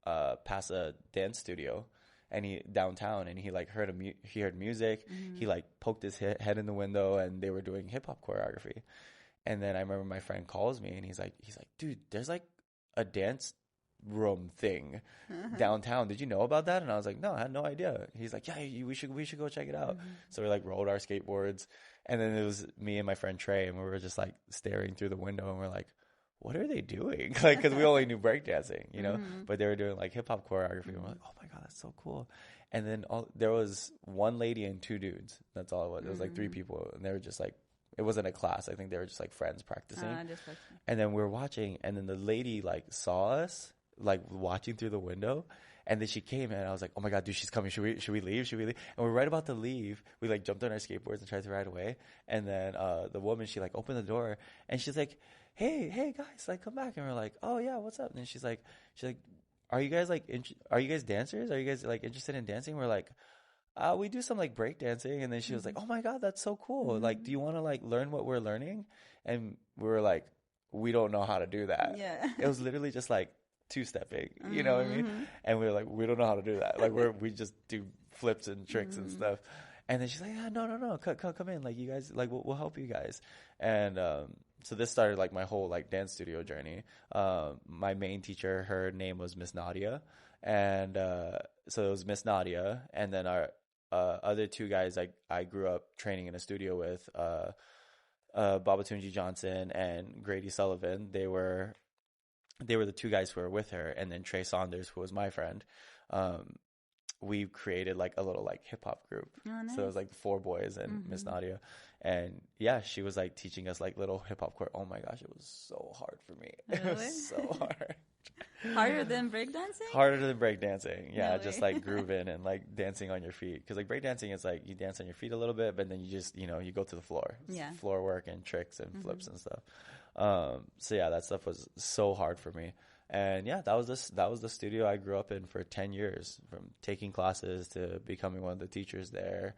past a dance studio, and he downtown, and he like heard music. He like poked his head in the window, and they were doing hip hop choreography. And then I remember my friend calls me, and he's like, dude, there's like a dance room thing downtown. Did you know about that? And I was like, no, I had no idea. He's like, yeah, we should go check it out. So we like rolled our skateboards, and then it was me and my friend Trey, and we were just like staring through the window, and we're like, what are they doing? Like, because we only knew breakdancing, you know, but they were doing like hip hop choreography. And we're like, oh my God, that's so cool. And then there was one lady and 2 dudes. That's all it was. It was like 3 people, and they were just like, it wasn't a class. I think they were just like friends practicing. And then we were watching, and then the lady like saw us like watching through the window, and then she came, and I was like, oh my God, dude, she's coming. Should we leave? And we're right about to leave. We like jumped on our skateboards and tried to ride away. And then the woman, she like opened the door, and she's like, hey guys, like come back. And we're like, oh yeah, what's up? And she's like, are you guys like are you guys dancers? Are you guys like interested in dancing? We're like, we do some like break dancing. And then she was like, oh my God, that's so cool. Like, do you want to like learn what we're learning? And we were like, we don't know how to do that. It was literally just like 2-stepping, you know what I mean? And we were like, we don't know how to do that. Like we just do flips and tricks and stuff. And then she's like, no, come in. Like you guys, like we'll help you guys. And so this started like my whole like dance studio journey. My main teacher, her name was Miss Nadia, and so it was Miss Nadia, and then our other 2 guys I grew up training in a studio with, Babatunji Johnson and Grady Sullivan. They were they were the two guys who were with her, and then Trey Saunders, who was my friend. We created like a little like hip hop group. Oh, nice. So it was like 4 boys and Miss Nadia. And yeah, she was like teaching us like little hip hop course. Oh my gosh, it was so hard for me. It Really? was so hard. Harder than breakdancing? Harder than breakdancing. Yeah, Really? just like grooving and like dancing on your feet. Because like breakdancing is like you dance on your feet a little bit, but then you just, you know, you go to the floor. It's Yeah. floor work and tricks and flips and stuff. So yeah, that stuff was so hard for me. And yeah, that was the studio I grew up in for 10 years, from taking classes to becoming one of the teachers there.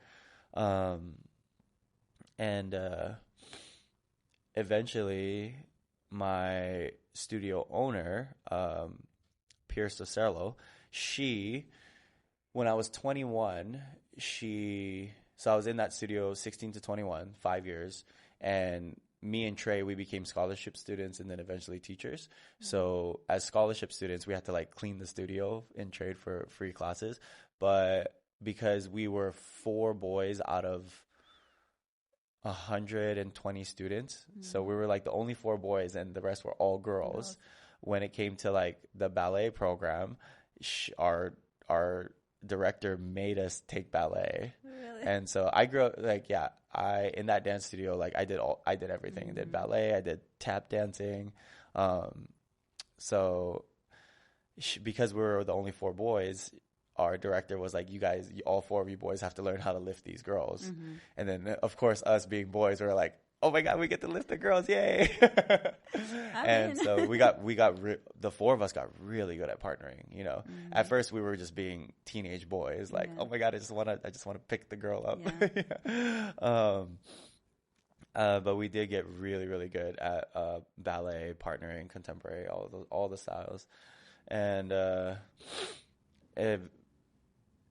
And eventually my studio owner, Pierce Socerlo, when I was 21, so I was in that studio 16 to 21, 5 years, and me and Trey, we became scholarship students and then eventually teachers. So as scholarship students, we had to like clean the studio in trade for free classes. But because we were 4 boys out of 120 students, so we were like the only 4 boys and the rest were all girls. When it came to like the ballet program, our director made us take ballet. Really? And so I grew up like, yeah, in that dance studio, like I did everything. I did ballet, I did tap dancing. So because we were the only 4 boys, our director was like, you guys, all 4 of you boys have to learn how to lift these girls. And then of course us being boys, we were like, oh my God, we get to lift the girls. Yay. And so the 4 of us got really good at partnering, you know. At first we were just being teenage boys, like, oh my God, I just want to pick the girl up. But we did get really, really good at ballet, partnering, contemporary, all the styles. And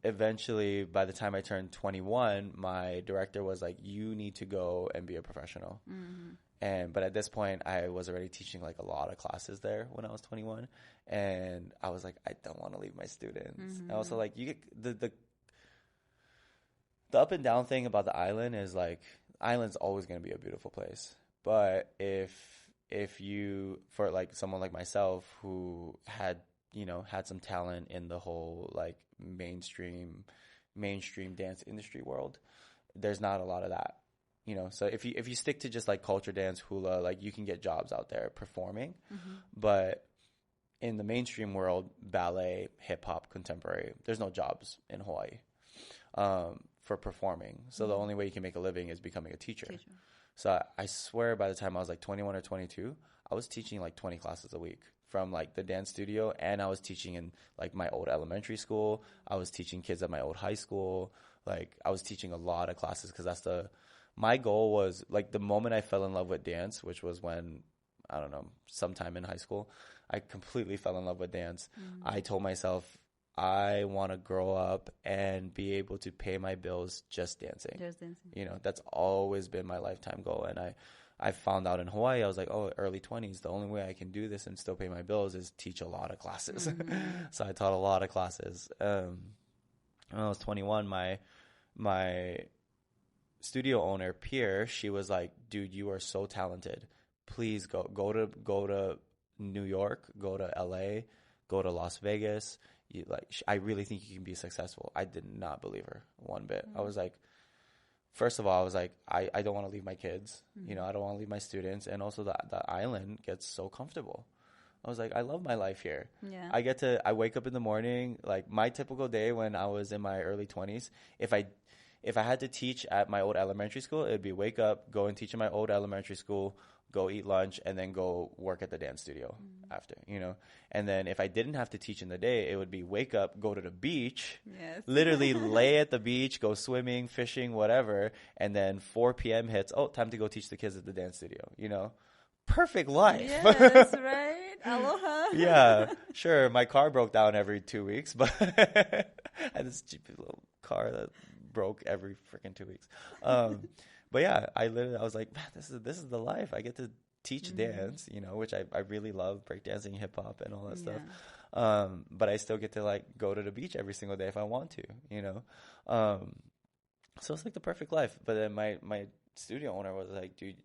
eventually, by the time I turned 21, my director was like, you need to go and be a professional. But at this point, I was already teaching like a lot of classes there when I was 21. And I was like, I don't want to leave my students. And also like you get the up and down thing about the island is like, island's always going to be a beautiful place. But if you, for like someone like myself who had some talent in the whole like mainstream dance industry world, there's not a lot of that, you know. So if you stick to just like culture dance, hula, like you can get jobs out there performing. But in the mainstream world, ballet, hip hop, contemporary, there's no jobs in Hawaii for performing. So the only way you can make a living is becoming a teacher. So I swear by the time I was like 21 or 22, I was teaching like 20 classes a week from like the dance studio, and I was teaching in like my old elementary school. I was teaching kids at my old high school. Like I was teaching a lot of classes because my goal was like the moment I fell in love with dance, which was when, I don't know, sometime in high school, I completely fell in love with dance. I told myself, I want to grow up and be able to pay my bills just dancing. You know, that's always been my lifetime goal. And I found out in Hawaii, I was like, oh, early 20s, the only way I can do this and still pay my bills is teach a lot of classes. So I taught a lot of classes. When I was 21, my studio owner, Pierre, she was like, dude, you are so talented. Please go to New York, go to LA, go to Las Vegas. I really think you can be successful. I did not believe her one bit. I was like, first of all, I was like, I don't want to leave my kids. You know, I don't want to leave my students. And also the island gets so comfortable. I was like, I love my life here. Yeah. I wake up in the morning, like my typical day when I was in my early 20s, if I had to teach at my old elementary school, it'd be wake up, go and teach in my old elementary school, go eat lunch, and then go work at the dance studio after, you know. And then if I didn't have to teach in the day, it would be wake up, go to the beach, literally lay at the beach, go swimming, fishing, whatever. And then 4 p.m. hits, oh, time to go teach the kids at the dance studio, you know. Perfect life. Yes, right? Aloha. Yeah, sure. My car broke down every 2 weeks, but I had this cheap little car that broke every freaking 2 weeks. But yeah, I was like, man, this is the life. I get to teach dance, you know, which I really love, breakdancing, hip hop, and all that stuff. But I still get to like go to the beach every single day if I want to, you know. So it's like the perfect life. But then my studio owner was like, dude,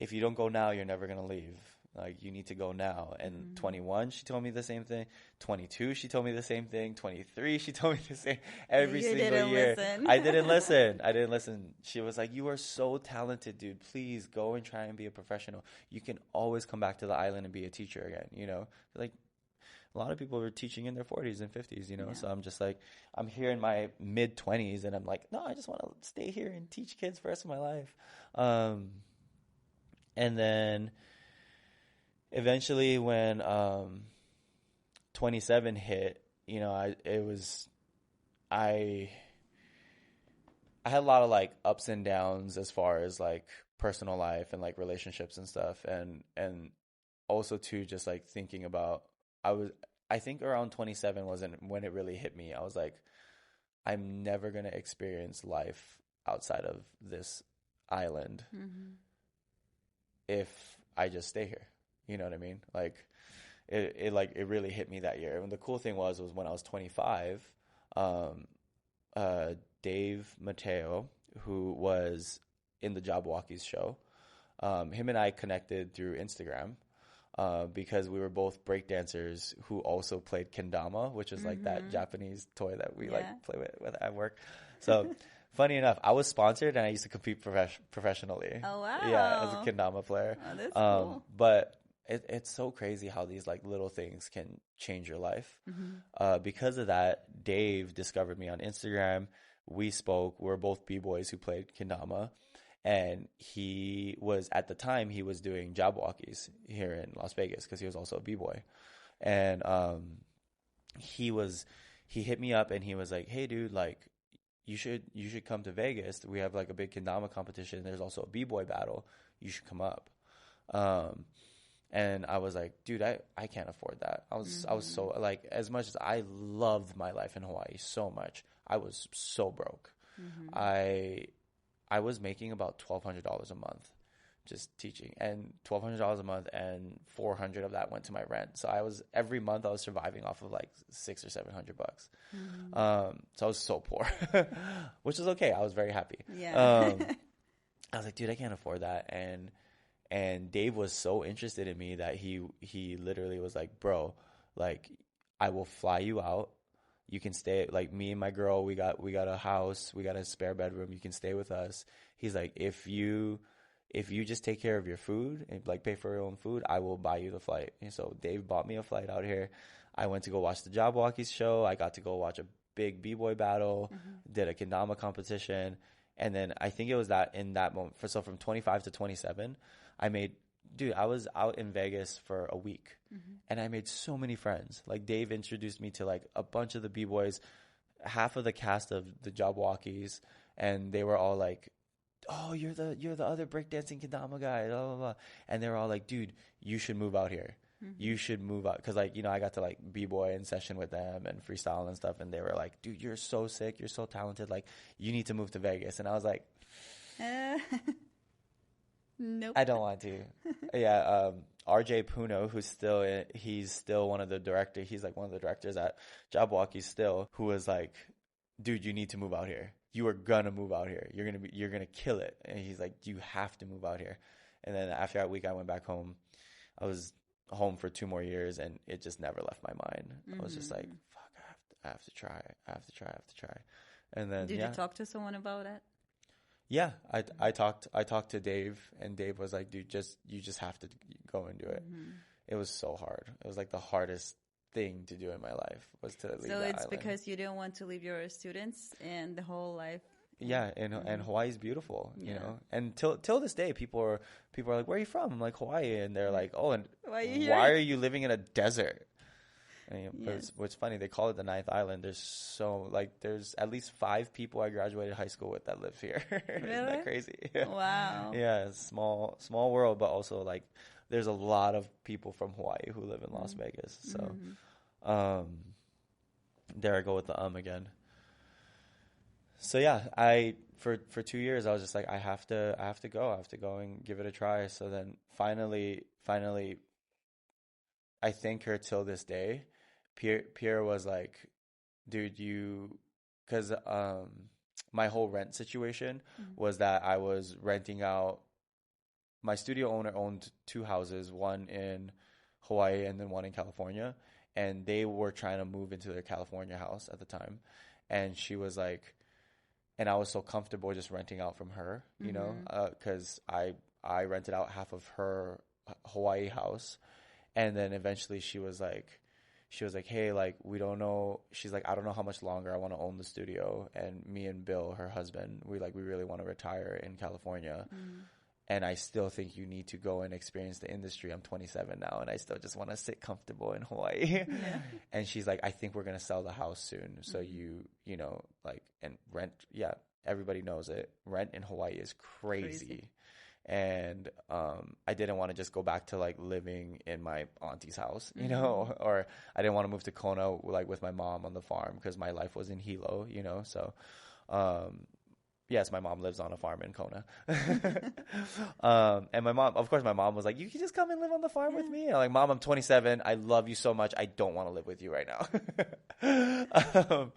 if you don't go now, you're never gonna leave. Like, you need to go now. And 21, she told me the same thing. 22, she told me the same thing. 23, she told me the same. Every You single didn't year. listen. I didn't listen. I didn't listen. She was like, you are so talented, dude. Please go and try and be a professional. You can always come back to the island and be a teacher again, you know? Like, a lot of people were teaching in their 40s and 50s, you know? Yeah. So I'm just like, I'm here in my mid-20s, and I'm like, no, I just want to stay here and teach kids for the rest of my life. And then eventually when 27 hit, you know, I had a lot of like ups and downs as far as like personal life and like relationships and stuff, and also too just like thinking about, I think around 27 wasn't when it really hit me. I was like, I'm never going to experience life outside of this island if I just stay here. You know what I mean? Like it really hit me that year. And the cool thing was when I was 25, Dave Mateo, who was in the Jabberwockies show, him and I connected through Instagram. Because we were both breakdancers who also played kendama, which is like that Japanese toy that we like play with at work. So funny enough, I was sponsored and I used to compete professionally. Oh, wow. Yeah, as a kendama player. Oh, that's cool. But it's so crazy how these like little things can change your life. Because of that, Dave discovered me on Instagram. We spoke. We're both b-boys who played kendama. And he was, at the time, he was doing Jabberwockies here in Las Vegas because he was also a b-boy. And he hit me up and he was like, hey, dude, like, you should come to Vegas. We have like a big kendama competition. There's also a b-boy battle. You should come up. And I was like, dude, I can't afford that. I was so, like, as much as I loved my life in Hawaii so much, I was so broke. I was making about $1,200 a month just teaching, and $1,200 a month, and $400 of that went to my rent. So every month I was surviving off of like $600 or $700. So I was so poor, which is okay. I was very happy. Yeah. I was like, dude, I can't afford that. And Dave was so interested in me that he literally was like, bro, like, I will fly you out. You can stay, like, me and my girl, we got a house, we got a spare bedroom, you can stay with us. He's like, if you just take care of your food and like pay for your own food, I will buy you the flight. And so Dave bought me a flight out here. I went to go watch the Jabberwockies show. I got to go watch a big b-boy battle, did a kendama competition. And then I think it was that in that moment, so from 25 to 27, I was out in Vegas for a week, and I made so many friends. Like, Dave introduced me to like a bunch of the b-boys, half of the cast of the Jabberwockies, and they were all like, oh, you're the other breakdancing kendama guy, blah, blah, blah. And they were all like, dude, you should move out here. You should move out. Because, like, you know, I got to like b-boy in session with them and freestyle and stuff, and they were like, dude, you're so sick, you're so talented, like, you need to move to Vegas. And I was like, Nope. I don't want to. Yeah, RJ Puno, he's still one of the directors. He's like one of the directors at Jabberwockies still, who was like, dude, you need to move out here. You are gonna move out here. You're gonna kill it. And he's like, you have to move out here. And then after that week, I went back home. I was home for 2 more years, and it just never left my mind. I was just like, fuck, I have to try. I have to try. And then Did you talk to someone about it? Yeah, I talked to Dave, and Dave was like, dude, you just have to go and do it. It was so hard. It was like the hardest thing to do in my life was to leave the island. So it's because you didn't want to leave your students and the whole life. Yeah, and Hawaii's beautiful, you know. And till this day, people are like, where are you from? I'm like, Hawaii, and they're like, oh, and why are you living in a desert? And what's funny, they call it the 9th island. There's at least 5 people I graduated high school with that live here. Really? Isn't that crazy? Wow. Yeah, it's small world, but also like there's a lot of people from Hawaii who live in Las Vegas. So there I go with the again. So yeah, for 2 years I was just like, I have to go and give it a try. So then finally I thank her till this day. Pierre was like, dude, because my whole rent situation was that I was renting out my studio owner owned 2 houses, one in Hawaii and then one in California. And they were trying to move into their California house at the time. And she was like, and I was so comfortable just renting out from her, you know, because I rented out half of her Hawaii house. And then eventually she was like, hey, like, we don't know. She's like, I don't know how much longer I want to own the studio. And me and Bill, her husband, we really want to retire in California. And I still think you need to go and experience the industry. I'm 27 now, and I still just want to sit comfortable in Hawaii. Yeah. And she's like, I think we're going to sell the house soon. So you know, like, and rent. Yeah, everybody knows it. Rent in Hawaii is crazy. And I didn't want to just go back to like living in my auntie's house, you know, or I didn't want to move to Kona like with my mom on the farm because my life was in Hilo, you know. So yes, my mom lives on a farm in Kona. And my mom was like, you can just come and live on the farm with me. I'm like, Mom, I'm 27. I love you so much. I don't want to live with you right now. But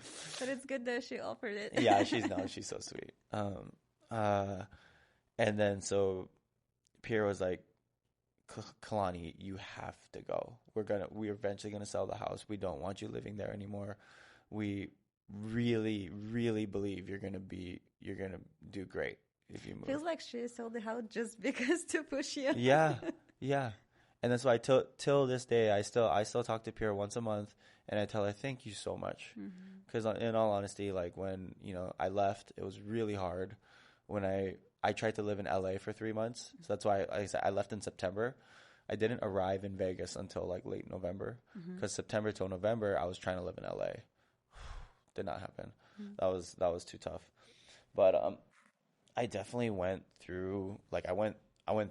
it's good that she offered it. Yeah, she's so sweet. And then so Pierre was like, Kalani, you have to go. We're eventually gonna sell the house. We don't want you living there anymore. We really, really believe you're gonna do great if you move. Feels like she sold the house just because to push you. Yeah. And that's why till this day I still talk to Pierre once a month, and I tell her thank you so much. Because in all honesty, like when I left, it was really hard. When I tried to live in LA for 3 months, so that's why I left in September. I didn't arrive in Vegas until like late November, because September till November I was trying to live in LA. Did not happen. That was too tough. But I definitely went through I went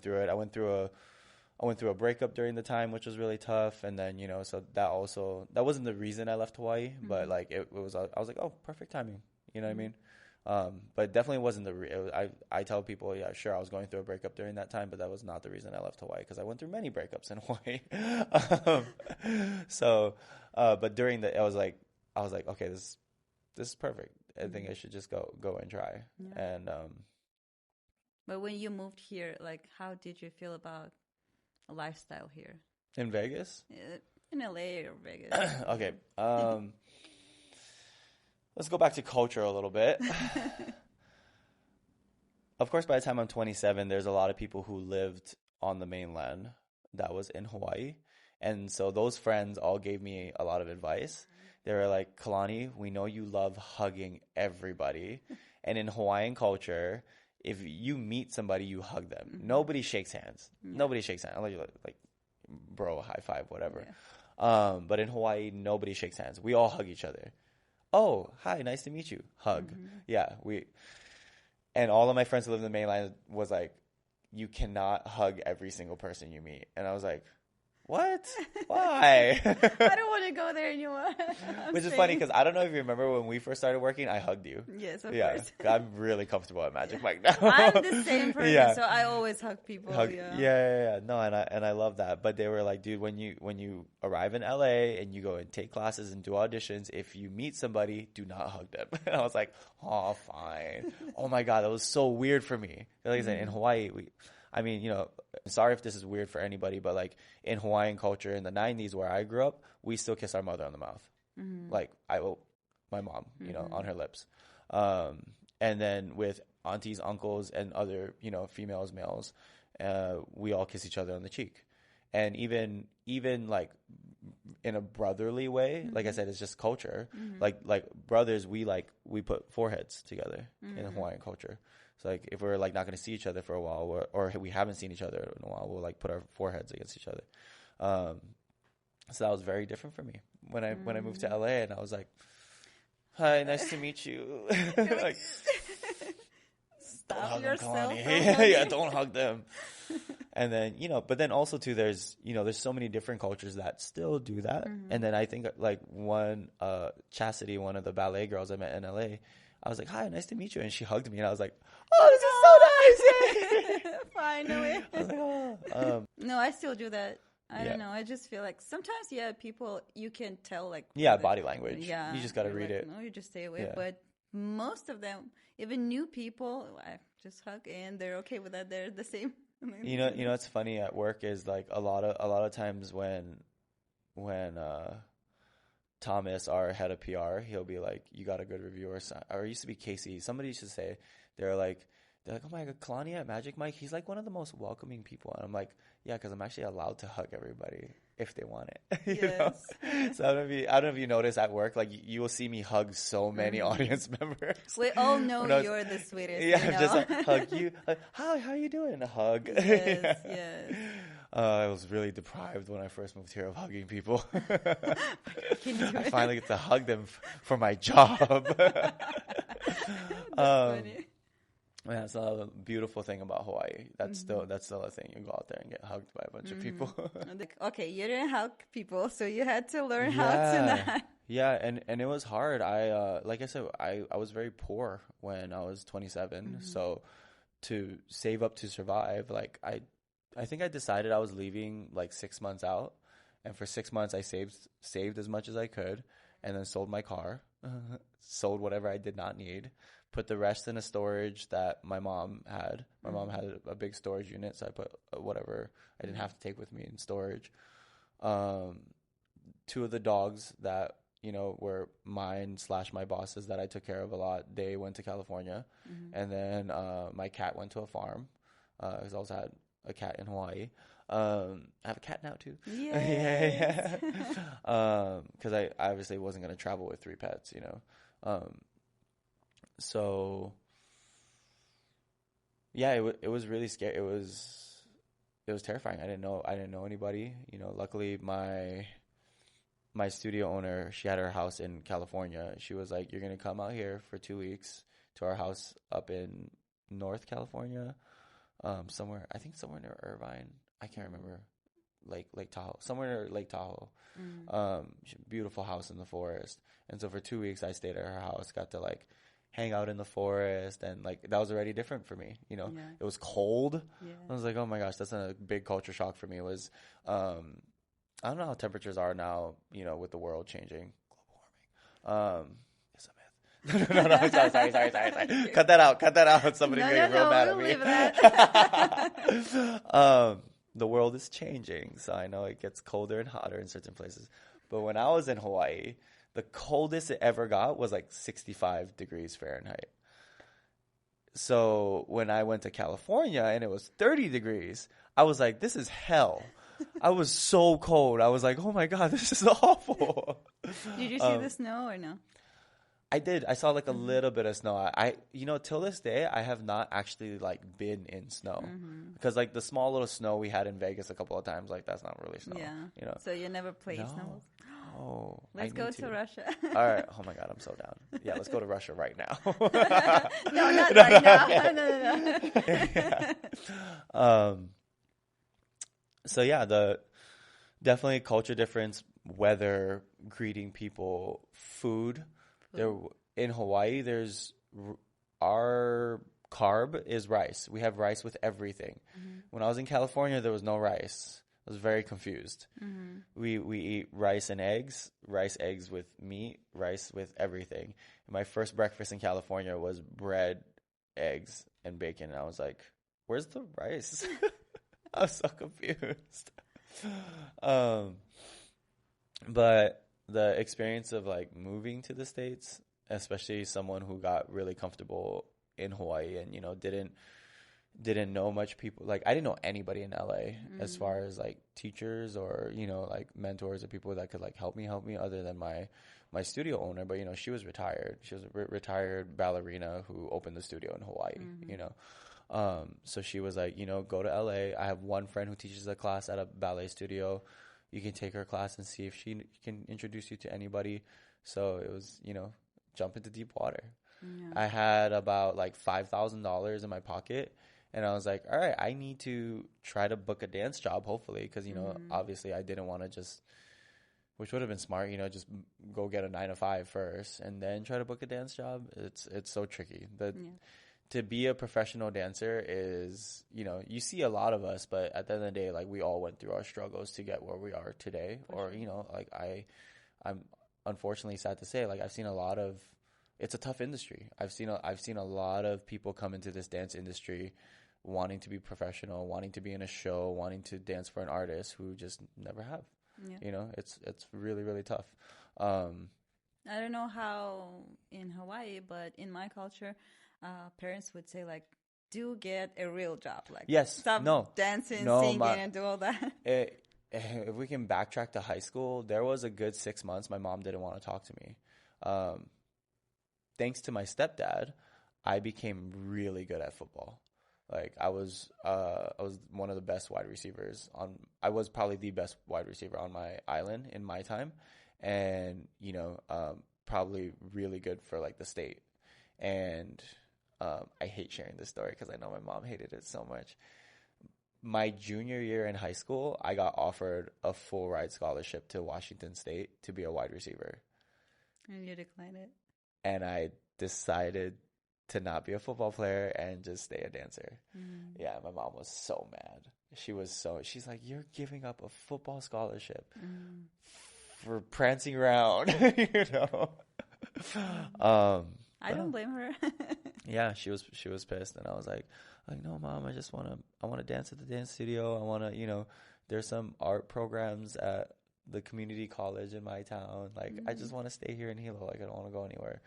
through it. I went through a breakup during the time, which was really tough. And then so that wasn't the reason I left Hawaii, but like it was. I was like, oh, perfect timing. You know what I mean? But it definitely wasn't I tell people, yeah, sure, I was going through a breakup during that time, but that was not the reason I left Hawaii, because I went through many breakups in Hawaii. But during I was like, okay, this is perfect. I think I should just go and try. Yeah. And but when you moved here, like, how did you feel about a lifestyle here in Vegas? In LA or Vegas? Okay. Let's go back to culture a little bit. Of course, by the time I'm 27, there's a lot of people who lived on the mainland that was in Hawaii. And so those friends all gave me a lot of advice. They were like, Kalani, we know you love hugging everybody. And in Hawaiian culture, if you meet somebody, you hug them. Nobody shakes hands. Nobody shakes hands. Unless you're like, bro, high five, whatever. Yeah. But in Hawaii, nobody shakes hands. We all hug each other. Oh, hi, nice to meet you. Hug. Yeah, and all of my friends who live in the mainland was like, you cannot hug every single person you meet. And I was like, what? Why? I don't want to go there anymore. Which is funny because I don't know if you remember when we first started working, I hugged you. Yes, of course. I'm really comfortable at Magic Mike now. I'm the same person, so I always hug people. Yeah. No, and I love that. But they were like, dude, when you arrive in LA and you go and take classes and do auditions, if you meet somebody, do not hug them. And I was like, oh, fine. Oh my God, that was so weird for me. Like I said, in Hawaii, sorry if this is weird for anybody, but like in Hawaiian culture in the 90s where I grew up, we still kiss our mother on the mouth. Like my mom, on her lips. And then with aunties, uncles, and other, females, males, we all kiss each other on the cheek. And even like in a brotherly way, like I said, it's just culture. Like brothers, we put foreheads together in Hawaiian culture. So like if we're like not going to see each other for a while, or we haven't seen each other in a while, we'll like put our foreheads against each other. So that was very different for me when I moved to LA, and I was like, hi, nice to meet you. Like, stop yourself. Yeah, don't hug them. And then, but then also too, there's so many different cultures that still do that. And then I think like Chastity, one of the ballet girls I met in LA, I was like, hi, nice to meet you. And she hugged me, and I was like, oh, this is so nice. Finally. I was like, No, I still do that. I don't know. I just feel like sometimes, people, you can tell like. Yeah, body language. Yeah. You just got to read it. No, you just stay away. Yeah. But most of them, even new people, I just hug and they're okay with that. They're the same. You know, it's funny at work is like a lot of times when Thomas, our head of PR, he'll be like, "You got a good review," or it used to be Casey. Somebody used to say they're like, "Oh my God, Kalani at Magic Mike, he's like one of the most welcoming people." And I'm like, "Yeah, because I'm actually allowed to hug everybody if they want it." You know? So I don't know if you notice at work, like you will see me hug so many audience members. We all know you're the sweetest. Yeah, you know? just like hug you. Hi, how you doing? A hug. Yes, yes. I was really deprived when I first moved here of hugging people. Can you do I it? finally get to hug them for my job. That's funny. Yeah, that's a beautiful thing about Hawaii. That's still a thing. You go out there and get hugged by a bunch of people. Okay, you didn't hug people, so you had to learn how to not. Yeah, and it was hard. Like I said, I was very poor when I was 27. So to save up to survive, like I think I decided I was leaving like 6 months out, and for 6 months I saved as much as I could, and then sold my car, sold whatever I did not need, put the rest in a storage that my mom had. My mom had a big storage unit, so I put whatever I didn't have to take with me in storage. 2 of the dogs that were mine / my boss's that I took care of a lot, they went to California, and then my cat went to a farm. Because I also had a cat in Hawaii. I have a cat now too. Yes. Because I obviously wasn't going to travel with 3 pets, so yeah, it was really scary. It was terrifying. I didn't know anybody. Luckily my studio owner, she had her house in California. She was like, "You're gonna come out here for 2 weeks to our house up in North California, somewhere near Irvine. I can't remember, Lake Tahoe, somewhere near Lake Tahoe. Beautiful house in the forest. And so for 2 weeks, I stayed at her house, got to like hang out in the forest, and like that was already different for me. It was cold. Yeah. I was like, oh my gosh, that's a big culture shock for me. It was I don't know how temperatures are now, with the world changing, global warming. It's a myth. No, I'm sorry. Cut that out. Somebody's getting real mad at me. That. The world is changing, so I know it gets colder and hotter in certain places. But when I was in Hawaii, the coldest it ever got was like 65 degrees Fahrenheit. So when I went to California and it was 30 degrees, I was like, this is hell. I was so cold. I was like, oh my God, this is awful. Did you see the snow or no? I did. I saw like a little bit of snow. I till this day, I have not actually like been in snow, because like the small little snow we had in Vegas a couple of times, like that's not really snow. Yeah. So you never played snow? Oh, let's go to Russia. All right. Oh my God, I'm so down. Yeah, let's go to Russia right now. No, not right now. No. Yeah. So yeah, the definitely culture difference, weather, greeting people, food. There in Hawaii, our carb is rice. We have rice with everything. When I was in California, there was no rice. I was very confused. We eat rice and eggs, rice, eggs with meat, rice with everything. My first breakfast in California was bread, eggs, and bacon. And I was like, where's the rice? I was so confused. But the experience of like moving to the States, especially someone who got really comfortable in Hawaii and, didn't know much people. Like I didn't know anybody in LA as far as like teachers or, like mentors or people that could like help me other than my studio owner. But, she was retired. She was a retired ballerina who opened the studio in Hawaii, so she was like, go to LA. I have one friend who teaches a class at a ballet studio. You can take her class and see if she can introduce you to anybody. So it was, jump into deep water. Yeah. I had about like $5,000 in my pocket. And I was like, all right, I need to try to book a dance job, hopefully. Because, obviously I didn't want to just, which would have been smart, just go get a 9-to-5 first and then try to book a dance job. It's so tricky. To be a professional dancer is, you see a lot of us, but at the end of the day, like we all went through our struggles to get where we are today. I'm unfortunately sad to say, like I've seen a lot of it's a tough industry. I've seen a lot of people come into this dance industry wanting to be professional, wanting to be in a show, wanting to dance for an artist who just never have. Yeah. You know, it's really, really tough. I don't know how in Hawaii, but in my culture, parents would say like, "Do get a real job, like Yes, stop dancing, singing, and do all that." If we can backtrack to high school, there was a good 6 months my mom didn't want to talk to me. Thanks to my stepdad, I became really good at football. Like I was one of the best wide receivers I was probably the best wide receiver on my island in my time, and probably really good for like the state. And I hate sharing this story because I know my mom hated it so much. My junior year in high school, I got offered a full ride scholarship to Washington State to be a wide receiver. And you declined it. And I decided to not be a football player and just stay a dancer. Mm. Yeah, my mom was so mad. She's like, "You're giving up a football scholarship for prancing around," you know. I don't blame her. Yeah, she was pissed, and I was like, "No, Mom, I want to dance at the dance studio. I want to, there's some art programs at the community college in my town. Like, I just want to stay here in Hilo. Like, I don't want to go anywhere."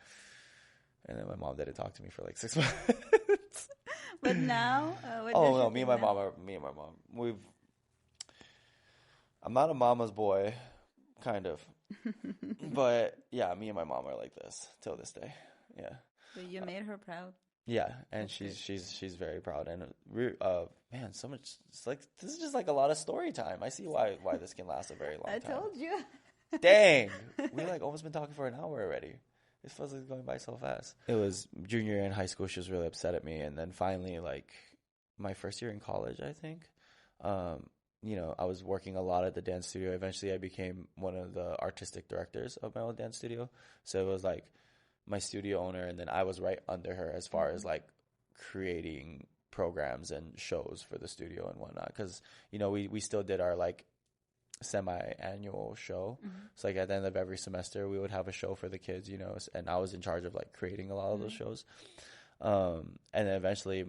And then my mom didn't talk to me for like 6 months. But now, me and my mom. I'm not a mama's boy, kind of, but yeah, me and my mom are like this till this day. Yeah. But you made her proud. Yeah, and she's very proud, and man, so much. It's like this is just like a lot of story time. I see why this can last a very long time. I told you. Dang, we like almost been talking for an hour already. This feels like going by so fast. It was junior year in high school. She was really upset at me, and then finally, like my first year in college, I think. I was working a lot at the dance studio. Eventually, I became one of the artistic directors of my own dance studio. So it was like my studio owner, and then I was right under her as far as like creating programs and shows for the studio and whatnot. Because we still did our like semi-annual show. So like at the end of every semester, we would have a show for the kids. And I was in charge of like creating a lot of those shows. And then eventually,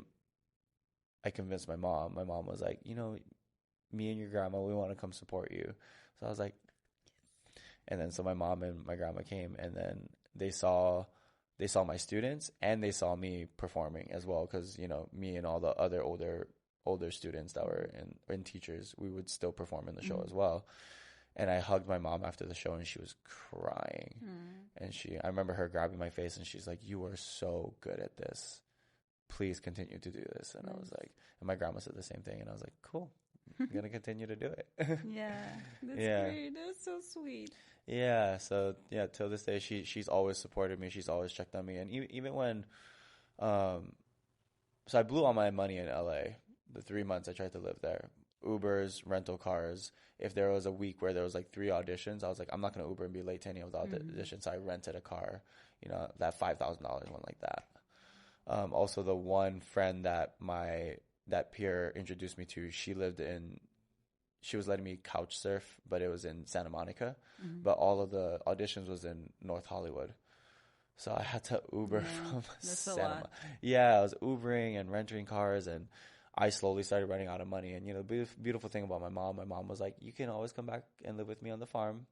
I convinced my mom. My mom was like, me and your grandma, we want to come support you. So I was like, and then so my mom and my grandma came, and then they saw my students, and they saw me performing as well, because me and all the other older students that were in teachers, we would still perform in the show as well. And I hugged my mom after the show, and she was crying. And I remember her grabbing my face, and she's like, "You are so good at this. Please continue to do this." And I was like, and my grandma said the same thing, and I was like, "Cool. I'm going to continue to do it." Yeah. That's great. That's so sweet. Yeah. So, yeah, till this day, she's always supported me. She's always checked on me. And even when, so I blew all my money in LA, the 3 months I tried to live there. Ubers, rental cars. If there was a week where there was like 3 auditions, I was like, I'm not going to Uber and be late to any of the auditions. So I rented a car, that $5,000 one like that. Also, the one friend that peer introduced me to, she was letting me couch surf, but it was in Santa Monica. But all of the auditions was in North Hollywood. So I had to Uber from Santa Monica. Yeah, I was Ubering and renting cars, and I slowly started running out of money. And, the beautiful thing about my mom was like, "You can always come back and live with me on the farm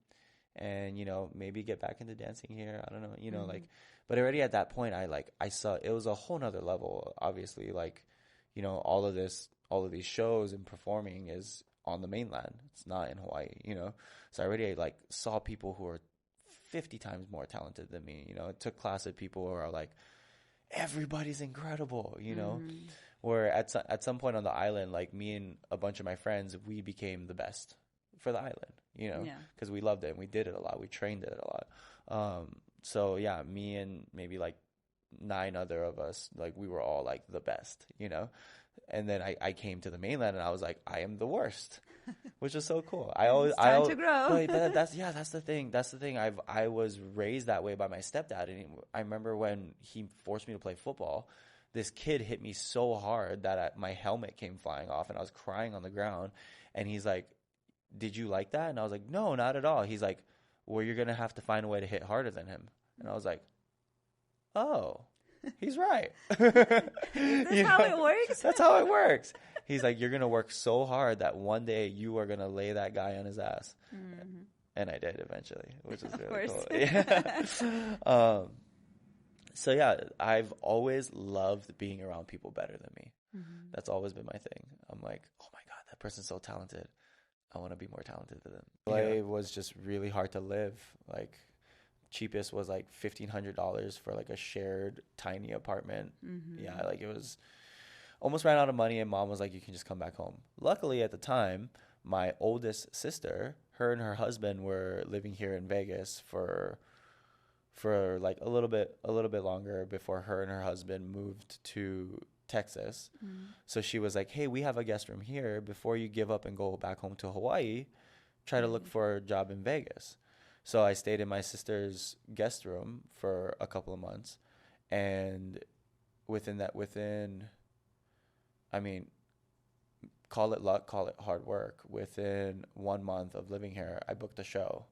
and, maybe get back into dancing here." I don't know, but already at that point, I saw it was a whole nother level, obviously, like, all of these shows and performing is on the mainland. It's not in Hawaii, So I already saw people who are 50 times more talented than me. It took class with people who are like, everybody's incredible, Where at some point on the island, like me and a bunch of my friends, we became the best for the island, because we loved it and we did it a lot. We trained it a lot. So yeah, me and maybe like 9 other of us, like we were all like the best, And then I came to the mainland, and I was like, I am the worst, which is so cool. It's time to grow. But that's the thing. That's the thing. I was raised that way by my stepdad, and I remember when he forced me to play football, this kid hit me so hard that my helmet came flying off, and I was crying on the ground. And he's like, "Did you like that?" And I was like, "No, not at all." He's like, "Well, you're gonna have to find a way to hit harder than him." And I was like, oh, he's right. Is this how it works? That's how it works. He's like, you're going to work so hard that one day you are going to lay that guy on his ass. Mm-hmm. And I did eventually, which is really cool. Yeah. So yeah, I've always loved being around people better than me. Mm-hmm. That's always been my thing. I'm like, oh my God, that person's so talented. I want to be more talented than them. LA was just really hard to live. Like, cheapest was like $1,500 for like a shared tiny apartment. Mm-hmm. Yeah, like it was almost ran out of money, and mom was like, you can just come back home. Luckily at the time, my oldest sister, her and her husband were living here in Vegas for like a little bit longer before her and her husband moved to Texas. Mm. So she was like, hey, we have a guest room here. Before you give up and go back home to Hawaii, try to look for a job in Vegas. So I stayed in my sister's guest room for a couple of months. And I mean, call it luck, call it hard work. Within 1 month of living here, I booked a show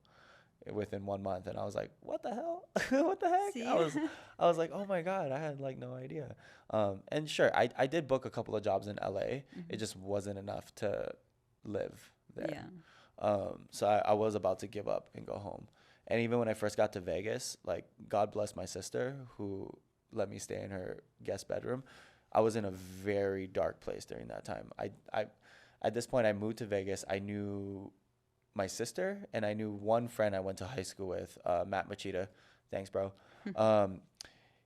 within 1 month, and I was like, what the hell? What the heck? See? I was like, oh my God, I had like no idea. And sure, I did book a couple of jobs in LA. Mm-hmm. It just wasn't enough to live there. Yeah. So I was about to give up and go home. And even when I first got to Vegas, like, God bless my sister who let me stay in her guest bedroom. I was in a very dark place during that time. I at this point, I moved to Vegas. I knew my sister, and I knew one friend I went to high school with, Matt Machida. Thanks, bro.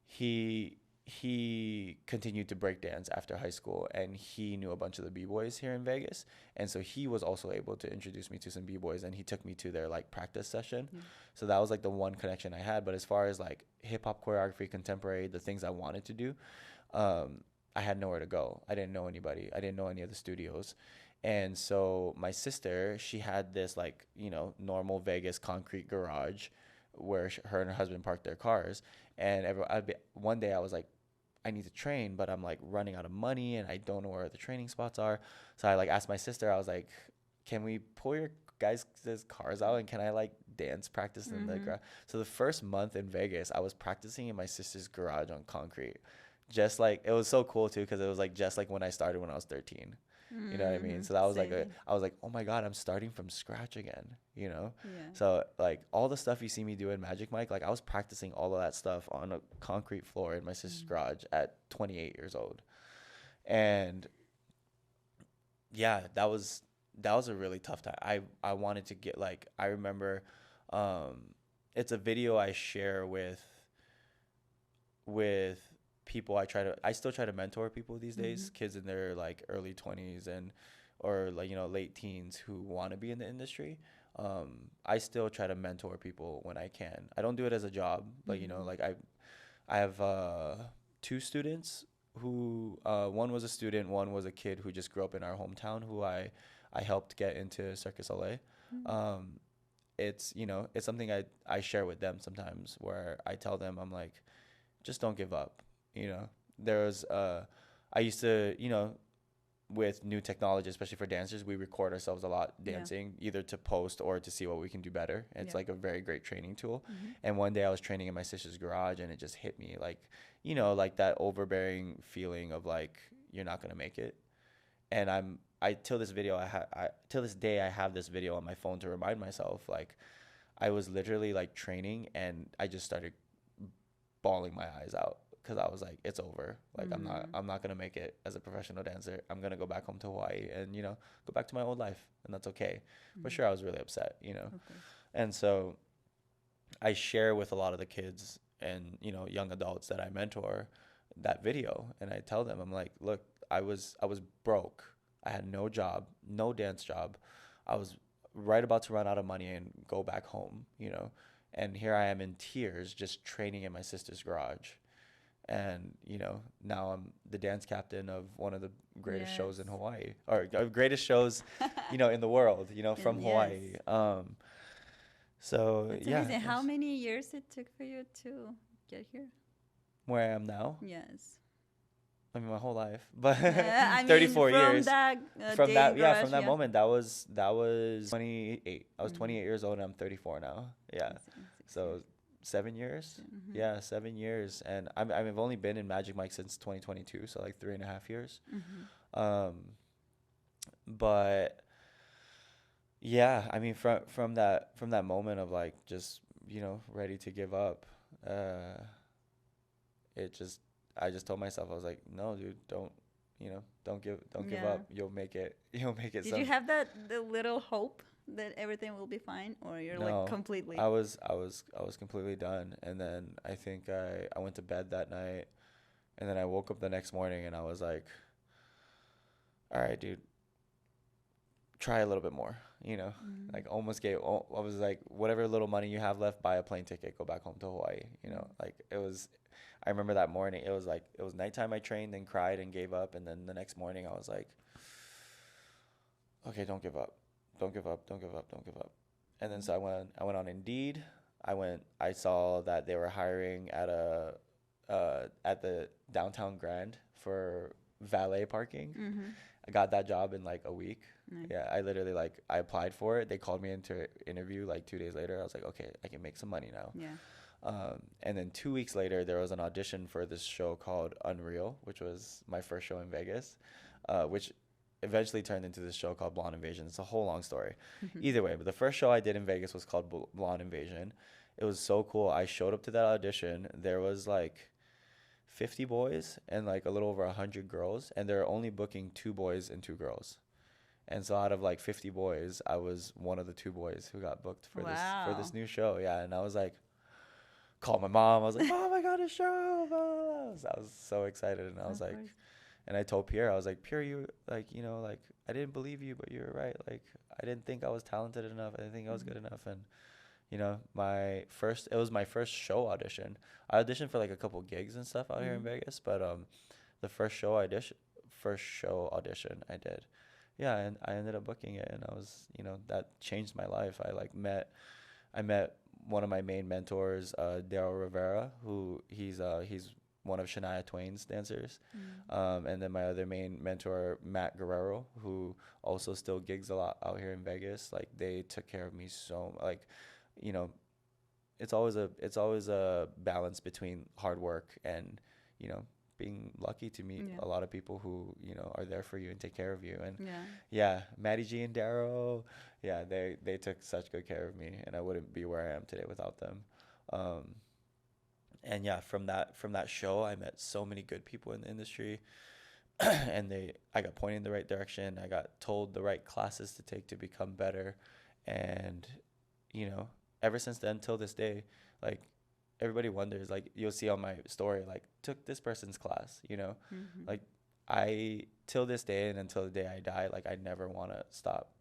He continued to break dance after high school, and he knew a bunch of the b-boys here in Vegas, and so he was also able to introduce me to some b-boys, and he took me to their like practice session. So that was like the one connection I had. But as far as like hip-hop, choreography, contemporary, the things I wanted to do, I had nowhere to go. I didn't know anybody. I didn't know any of the studios. And so my sister, she had this like, normal Vegas concrete garage where her and her husband parked their cars. And one day I was like, I need to train, but I'm like running out of money and I don't know where the training spots are. So I like asked my sister, I was like, can we pull your guys' cars out and can I like dance practice in the garage? So the first month in Vegas, I was practicing in my sister's garage on concrete. Just like, it was so cool too, because it was like just like when I started when I was 13. You know what I mean? So that was like I was like, oh my God, I'm starting from scratch again, Yeah. So like all the stuff you see me do in Magic Mike, like I was practicing all of that stuff on a concrete floor in my sister's garage at 28 years old. And yeah, that was a really tough time. I wanted to get like, I remember, it's a video I share with people. I still try to mentor people these days, kids in their like early 20s or like, late teens who want to be in the industry. I still try to mentor people when I can. I don't do it as a job, but like I have 2 students who, one was a student, one was a kid who just grew up in our hometown who I helped get into Circus LA. It's, it's something I share with them sometimes, where I tell them, I'm like, just don't give up. There's I used to, with new technology, especially for dancers, we record ourselves a lot dancing, either to post or to see what we can do better. It's like a very great training tool. And one day I was training in my sister's garage, and it just hit me like, like that overbearing feeling of like, you're not going to make it. And till this day, I have this video on my phone to remind myself, like, I was literally like training and I just started bawling my eyes out. Because I was like, it's over. Like, I'm not going to make it as a professional dancer. I'm going to go back home to Hawaii and, go back to my old life. And that's okay. For sure, I was really upset, And so I share with a lot of the kids and, young adults that I mentor that video. And I tell them, I'm like, look, I was broke. I had no job, no dance job. I was right about to run out of money and go back home, And here I am in tears just training in my sister's garage. And, now I'm the dance captain of one of the greatest shows in Hawaii, or greatest shows, in the world, from Hawaii. So, that's amazing. How many years it took for you to get here? Where I am now? Yes. I mean, my whole life, but 34 years. From that moment, that was 28. I was 28 years old, and I'm 34 now. Yeah. So 7 years. Yeah, 7 years. And I've only been in Magic Mike since 2022, so like 3.5 years. Um, but yeah, I mean, from that moment of like just, ready to give up, uh, it just I just told myself, I was like, no, dude, don't give Yeah. up. You'll make it. You'll make it. Did you have the little hope that everything will be fine, or you're like No, completely? I was completely done. And then I think I went to bed that night, and then I woke up the next morning, and I was like, all right, dude, try a little bit more. Like almost I was like, whatever little money you have left, buy a plane ticket, go back home to Hawaii. Like it was. I remember that morning. It was nighttime. I trained and cried and gave up, and then the next morning I was like, okay, don't give up, don't give up, don't give up, don't give up. And then so I went on Indeed. I saw that they were hiring at the downtown Grand for valet parking. I got that job in like a week. Nice. Yeah, I literally I applied for it. They called me into interview like 2 days later. I was like, okay, I can make some money now. Yeah. And then 2 weeks later, there was an audition for this show called Unreal, which was my first show in Vegas, which eventually turned into this show called Blonde Invasion. It's a whole long story. Either way, but the first show I did in Vegas was called Blonde Invasion. It was so cool. I showed up to that audition. There was like 50 boys and like a little over 100 girls, and they're only booking 2 boys and 2 girls. And so out of like 50 boys, I was one of the 2 boys who got booked for this new show. Yeah, and I was like, called my mom. I was like, Mom, I got a show. Blah, blah, blah. I was so excited, and I was like, and I told Pierre, I was like, Pierre, you like, like I didn't believe you, but you were right. Like I didn't think I was talented enough. I didn't think I was good enough. And it was my first show audition. I auditioned for like a couple gigs and stuff out here in Vegas, but the first show audition I did, yeah, and I ended up booking it, and I was, that changed my life. I met one of my main mentors, Daryl Rivera, who he's one of Shania Twain's dancers, and then my other main mentor, Matt Guerrero, who also still gigs a lot out here in Vegas. Like they took care of me like, it's always a balance between hard work and being lucky to meet a lot of people who are there for you and take care of you. And yeah, Maddie G and Darrow, yeah, they took such good care of me, and I wouldn't be where I am today without them. And yeah, from that show, I met so many good people in the industry, and I got pointed in the right direction. I got told the right classes to take to become better, and ever since then till this day, like everybody wonders, like you'll see on my story, like took this person's class, like I till this day and until the day I die, like I never want to stop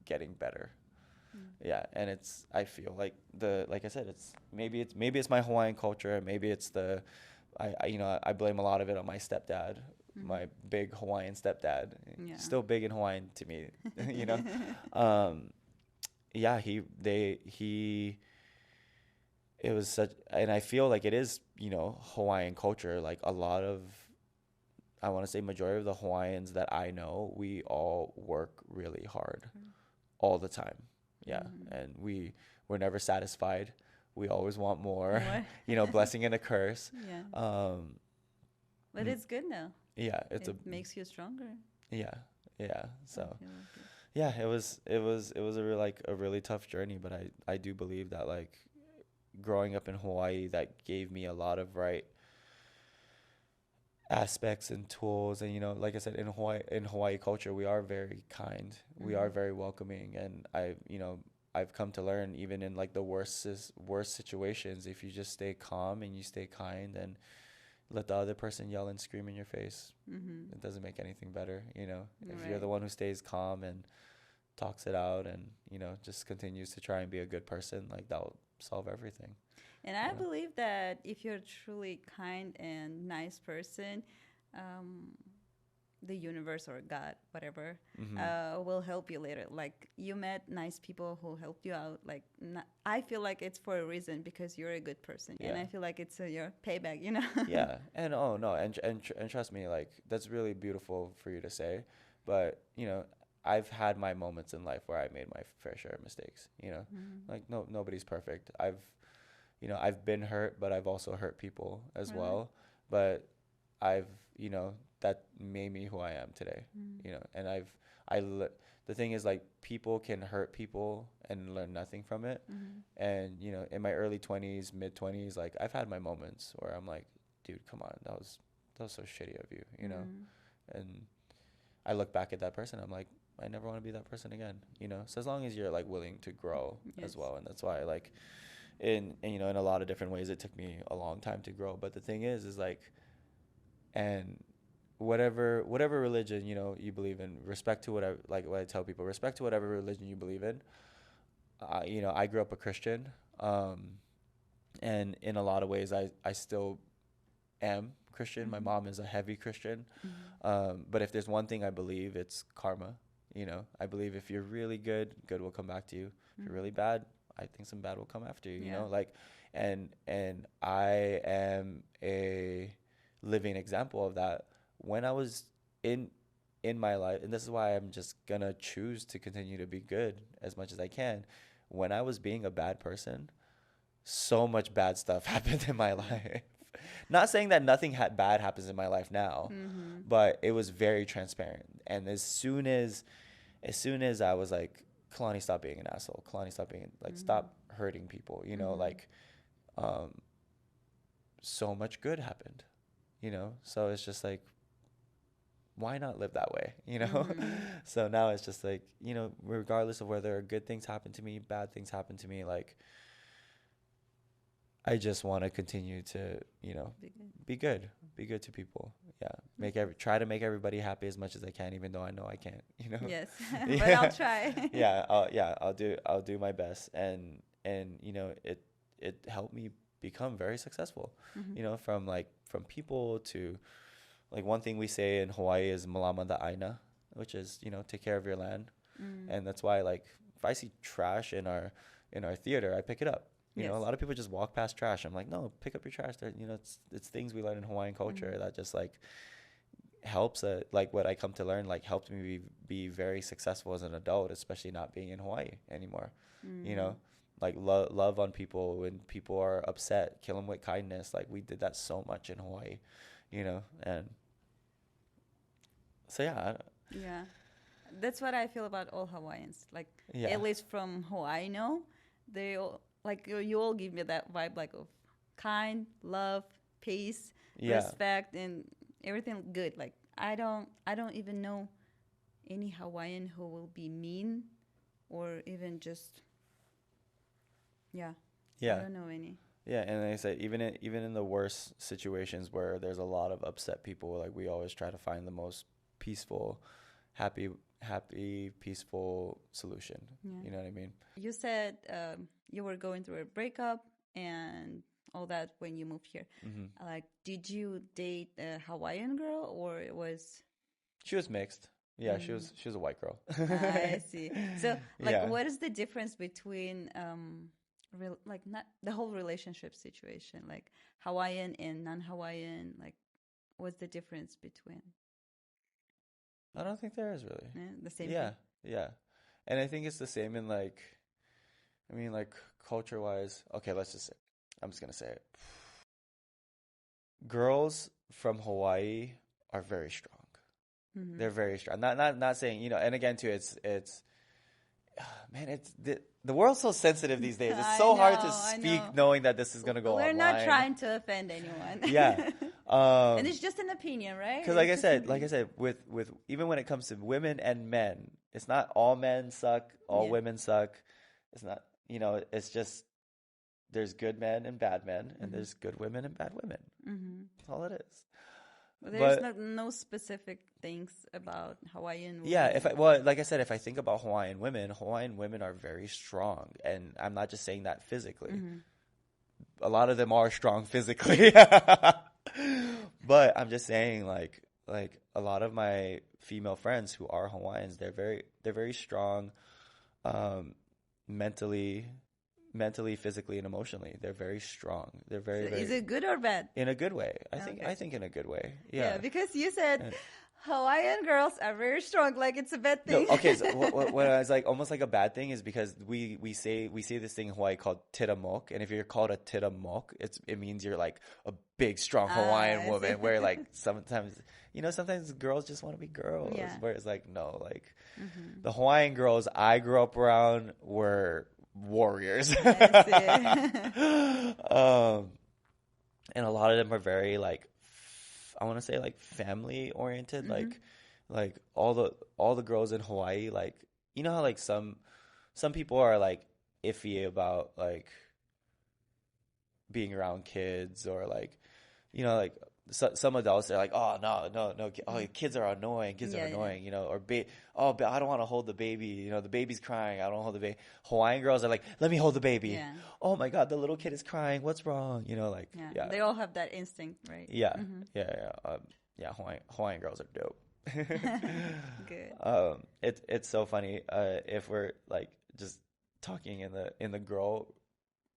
getting better. Yeah, and I feel like like I said, maybe it's my Hawaiian culture, maybe it's I blame a lot of it on my stepdad, my big Hawaiian stepdad, still big in Hawaiian to me, yeah, it was such, and I feel like it is, Hawaiian culture. Like a lot of, I want to say majority of the Hawaiians that I know, we all work really hard all the time. Yeah. And we're never satisfied. We always want more, blessing and a curse. Yeah. But it's good now. Yeah. It makes you stronger. Yeah. Yeah. So yeah, it was a really tough journey, but I do believe that like growing up in Hawaii, that gave me a lot of right aspects and tools. And like I said, in Hawaii culture, we are very kind, we are very welcoming, and I've come to learn, even in like the worst situations, if you just stay calm and you stay kind and let the other person yell and scream in your face, it doesn't make anything better. If you're the one who stays calm and talks it out and just continues to try and be a good person, like that'll solve everything. And I believe that if you're a truly kind and nice person, the universe or God, whatever, will help you later. Like you met nice people who helped you out. Like I feel like it's for a reason, because you're a good person, and I feel like it's your payback. Yeah, and oh no, and trust me, like that's really beautiful for you to say, but I've had my moments in life where I made my fair share of mistakes. Like nobody's perfect. I've been hurt, but I've also hurt people as well. But I've, that made me who I am today, and the thing is, like, people can hurt people and learn nothing from it. And, in my early 20s, mid 20s, like, I've had my moments where I'm like, dude, come on, that was so shitty of you, and I look back at that person, I'm like, I never want to be that person again, so as long as you're, like, willing to grow as well. And that's why, like, in a lot of different ways, it took me a long time to grow. But the thing is like, and whatever religion, you believe in, respect to whatever, like what I tell people, respect to whatever religion you believe in. I grew up a Christian, and in a lot of ways I still am Christian. My mom is a heavy Christian. But if there's one thing I believe, it's karma. I believe if you're really good will come back to you. If you're really bad, I think some bad will come after you, like, and I am a living example of that. When I was in my life, and this is why I'm just gonna choose to continue to be good as much as I can. When I was being a bad person, so much bad stuff happened in my life. Not saying that nothing bad happens in my life now, but it was very transparent. And as soon as I was like, Kalani, stop being an asshole. Kalani, stop being, like, stop hurting people, like, so much good happened, so it's just like, why not live that way, So now it's just like, regardless of whether good things happen to me, bad things happen to me, like, I just want to continue to, be good to people. Yeah. Try to make everybody happy as much as I can, even though I know I can't, Yes. But I'll try. I'll do my best. And it helped me become very successful, from people to, like, one thing we say in Hawaii is malama da aina, which is, take care of your land. And that's why, like, if I see trash in our theater, I pick it up. A lot of people just walk past trash. I'm like, no, pick up your trash. There, it's things we learn in Hawaiian culture that just, like, helps. Like, what I come to learn, like, helped me be very successful as an adult, especially not being in Hawaii anymore. Like, love on people when people are upset, kill them with kindness. Like, we did that so much in Hawaii, and so yeah. That's what I feel about all Hawaiians. Like, at least from who I know, they all, like, you all give me that vibe, like, of kind, love, peace, respect, and everything good. Like, I don't even know any Hawaiian who will be mean or even just I don't know any. And like I said, even in the worst situations where there's a lot of upset people, like, we always try to find the most peaceful, happy, peaceful solution. You know what I mean? You said you were going through a breakup and all that when you moved here. Like, did you date a Hawaiian girl, or it was? She was mixed. Yeah, she was a white girl. I see. So, like, what is the difference between not the whole relationship situation, like Hawaiian and non-Hawaiian? Like, what's the difference between? I don't think there is really. The same thing? Yeah. And I think it's the same in, like, I mean, like, culture-wise. Okay, I'm just going to say it. Girls from Hawaii are very strong. They're very strong. Not saying, and again, too, it's man, it's the world's so sensitive these days. It's so hard to speak knowing that this is going to go online. We're not trying to offend anyone. And it's just an opinion, right? Because like I said, with even when it comes to women and men, it's not all men suck, all women suck. It's not, it's just, there's good men and bad men, and there's good women and bad women. That's all it is. There's no specific things about Hawaiian women. Yeah, like I said, if I think about Hawaiian women are very strong, and I'm not just saying that physically. A lot of them are strong physically, but I'm just saying, like a lot of my female friends who are Hawaiians, they're very strong, mentally, physically, and emotionally. They're very strong. They're very, Is it good or bad? In a good way. I think in a good way. Yeah, because you said Hawaiian girls are very strong. Like it's a bad No, thing. okay. So what I was like, almost like a bad thing is because we say this thing in Hawaii called tiramok, and if you're called a tiramok, it means you're like a big, strong Hawaiian I see. woman. Where like sometimes sometimes girls just want to be girls. Yeah. Where it's like no, like Mm-hmm. the Hawaiian girls I grew up around were warriors. I And a lot of them are very like I want to say like family oriented, see. Mm-hmm. like all the girls in Hawaii, like how like some people are like iffy about like being around kids or like like some adults they're like, oh no, oh kids are annoying, Yeah, yeah. or but I don't want to hold the baby, the baby's crying, I don't hold the baby. Hawaiian girls are like, let me hold the baby. Yeah. Oh my God, the little kid is crying, what's wrong, like Yeah. yeah. They all have that instinct, right? Yeah, Mm-hmm. yeah. Hawaiian girls are dope. Good. It's so funny. If we're like just talking in the girl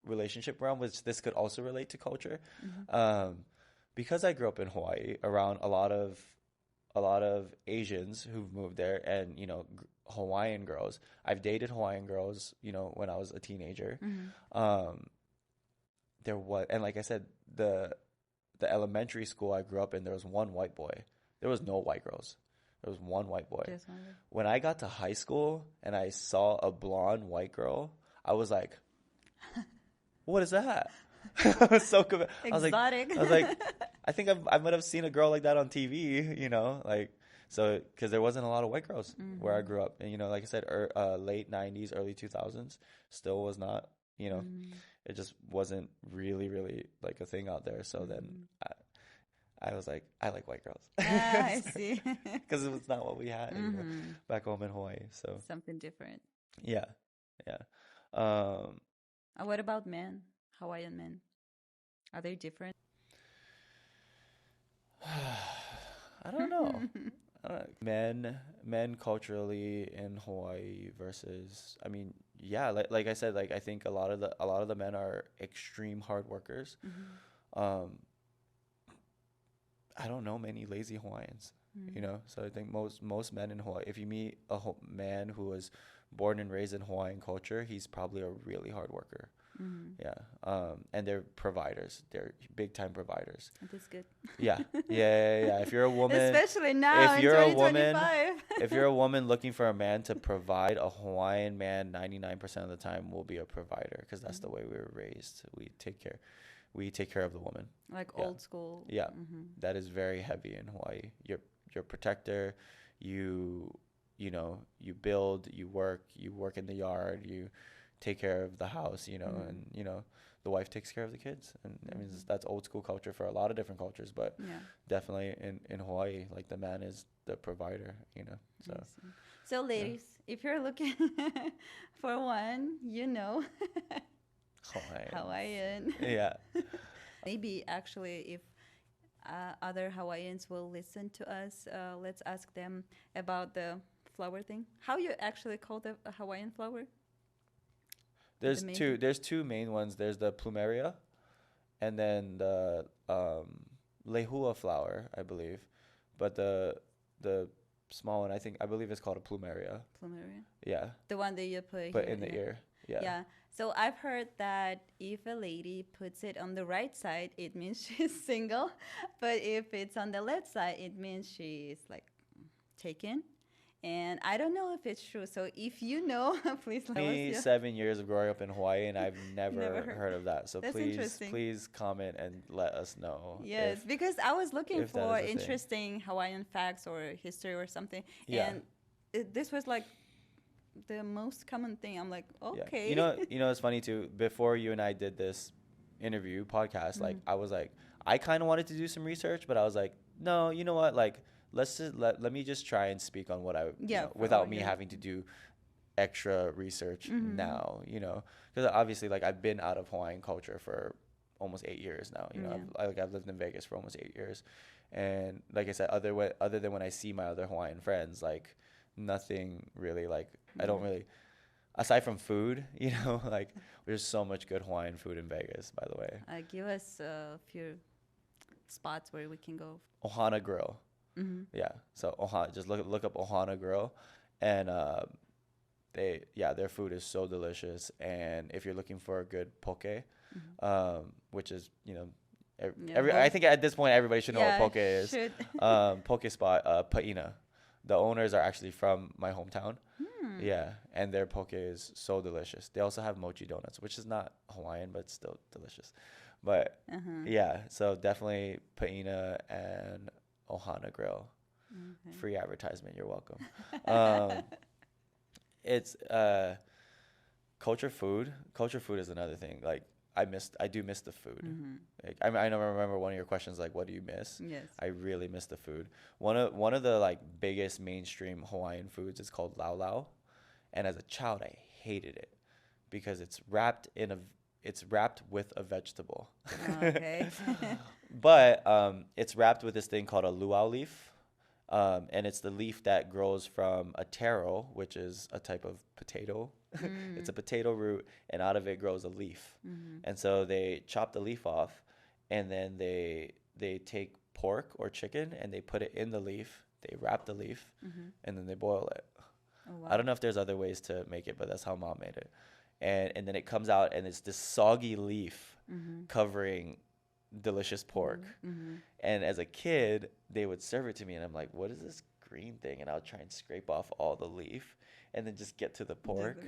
relationship realm, which this could also relate to culture. Mm-hmm. Because I grew up in Hawaii around a lot of Asians who've moved there, and Hawaiian girls. I've dated Hawaiian girls, when I was a teenager. Mm-hmm. There was, and like I said, the elementary school I grew up in, there was one white boy. There was no white girls. There was one white boy. Just one. When I got to high school and I saw a blonde white girl, I was like, "What is that?" I was so confused. Exotic. I was like, I think I might have seen a girl like that on TV, like so because there wasn't a lot of white girls where I grew up, and like I said, late '90s, early 2000s, still was not, it just wasn't really like a thing out there. So then I was like, I like white girls. I see. Because it was not what we had back home in Hawaii. So Something different. yeah. What about men? Hawaiian men? Are they different? I don't know. Men culturally in Hawaii versus, I mean, yeah, like I said, like I think a lot of the men are extreme hard workers. Mm-hmm. I don't know many lazy Hawaiians, so I think most men in Hawaii, if you meet a man who was born and raised in Hawaiian culture, he's probably a really hard worker. Mm-hmm. Yeah. And they're providers. They're big time providers. That's good. Yeah. Yeah. If you're a woman, especially now if in you're a 2025. if you're a woman looking for a man to provide, a Hawaiian man 99% of the time will be a provider, because that's the way we were raised. We take care of the woman. Like Yeah. old school. Yeah. Mm-hmm. That is very heavy in Hawaii. You're a protector. You build, you work in the yard, you take care of the house, and the wife takes care of the kids. And I mean, that's old school culture for a lot of different cultures, but Yeah. definitely in Hawaii, like the man is the provider, so I see. So, ladies, if you're looking for one, Hawaiian. Yeah. Maybe actually, if other Hawaiians will listen to us, let's ask them about the flower thing. How you actually call the Hawaiian flower? There's The main two. thing? There's two main ones. There's the plumeria, and then the lehua flower, I believe. But the small one, I believe it's called a plumeria. Plumeria. Yeah, The one that you put but here in the ear. Yeah. Yeah. So I've heard that if a lady puts it on the right side, it means she's single. But if it's on the left side, it means she's like taken. And I don't know if it's true. So if you know, please let us Me, know. 7 years of growing up in Hawaii, and I've never Never heard. heard of that. So That's please, interesting. please comment and let us know. Yes, because I was looking if that for is a thing. interesting Hawaiian facts or history or something. Yeah. And this was like the most common thing. I'm like, Yeah. okay. It's funny too. Before you and I did this interview podcast, like I was like, I kind of wanted to do some research, but I was like, no, you know what? Like, let's just let me just try and speak on what I without me having to do extra research now, because obviously, like, I've been out of Hawaiian culture for almost 8 years now. I've lived in Vegas for almost 8 years, and like I said, other than when I see my other Hawaiian friends, like nothing really, like I don't really, aside from food, like there's so much good Hawaiian food in Vegas, by the way. Give us a few spots where we can go. Ohana Grill. Mm-hmm. Yeah. So Ohana, just look up Ohana Grill, and their food is so delicious. And if you're looking for a good poke, Mm-hmm. which is Yeah, every I both. think at this point everybody should know what Yeah, poke is. should. Poke spot, Paina. The owners are actually from my hometown. Hmm. Yeah, and their poke is so delicious. They also have mochi donuts, which is not Hawaiian, but still delicious. But Uh-huh. yeah, so definitely Paina and Ohana Grill. Okay. Free advertisement, you're welcome. Um, it's culture food. Culture food is another thing. Like I do miss the food. Mm-hmm. Like I know, remember one of your questions, like what do you miss? Yes. I really miss the food. One of the like biggest mainstream Hawaiian foods is called lau lau, and as a child I hated it because it's wrapped with a vegetable. Okay. But it's wrapped with this thing called a luau leaf. And it's the leaf that grows from a taro, which is a type of potato. It's a potato root, and out of it grows a leaf. Mm-hmm. And so they chop the leaf off, and then they take pork or chicken and they put it in the leaf. They wrap the leaf, Mm-hmm. and then they boil it. Oh wow. I don't know if there's other ways to make it, but that's how mom made it. And then it comes out, and it's this soggy leaf Mm-hmm. covering delicious pork. Mm-hmm. And as a kid, they would serve it to me, and I'm like, "What is this green thing?" And I'll try and scrape off all the leaf, and then just get to the pork.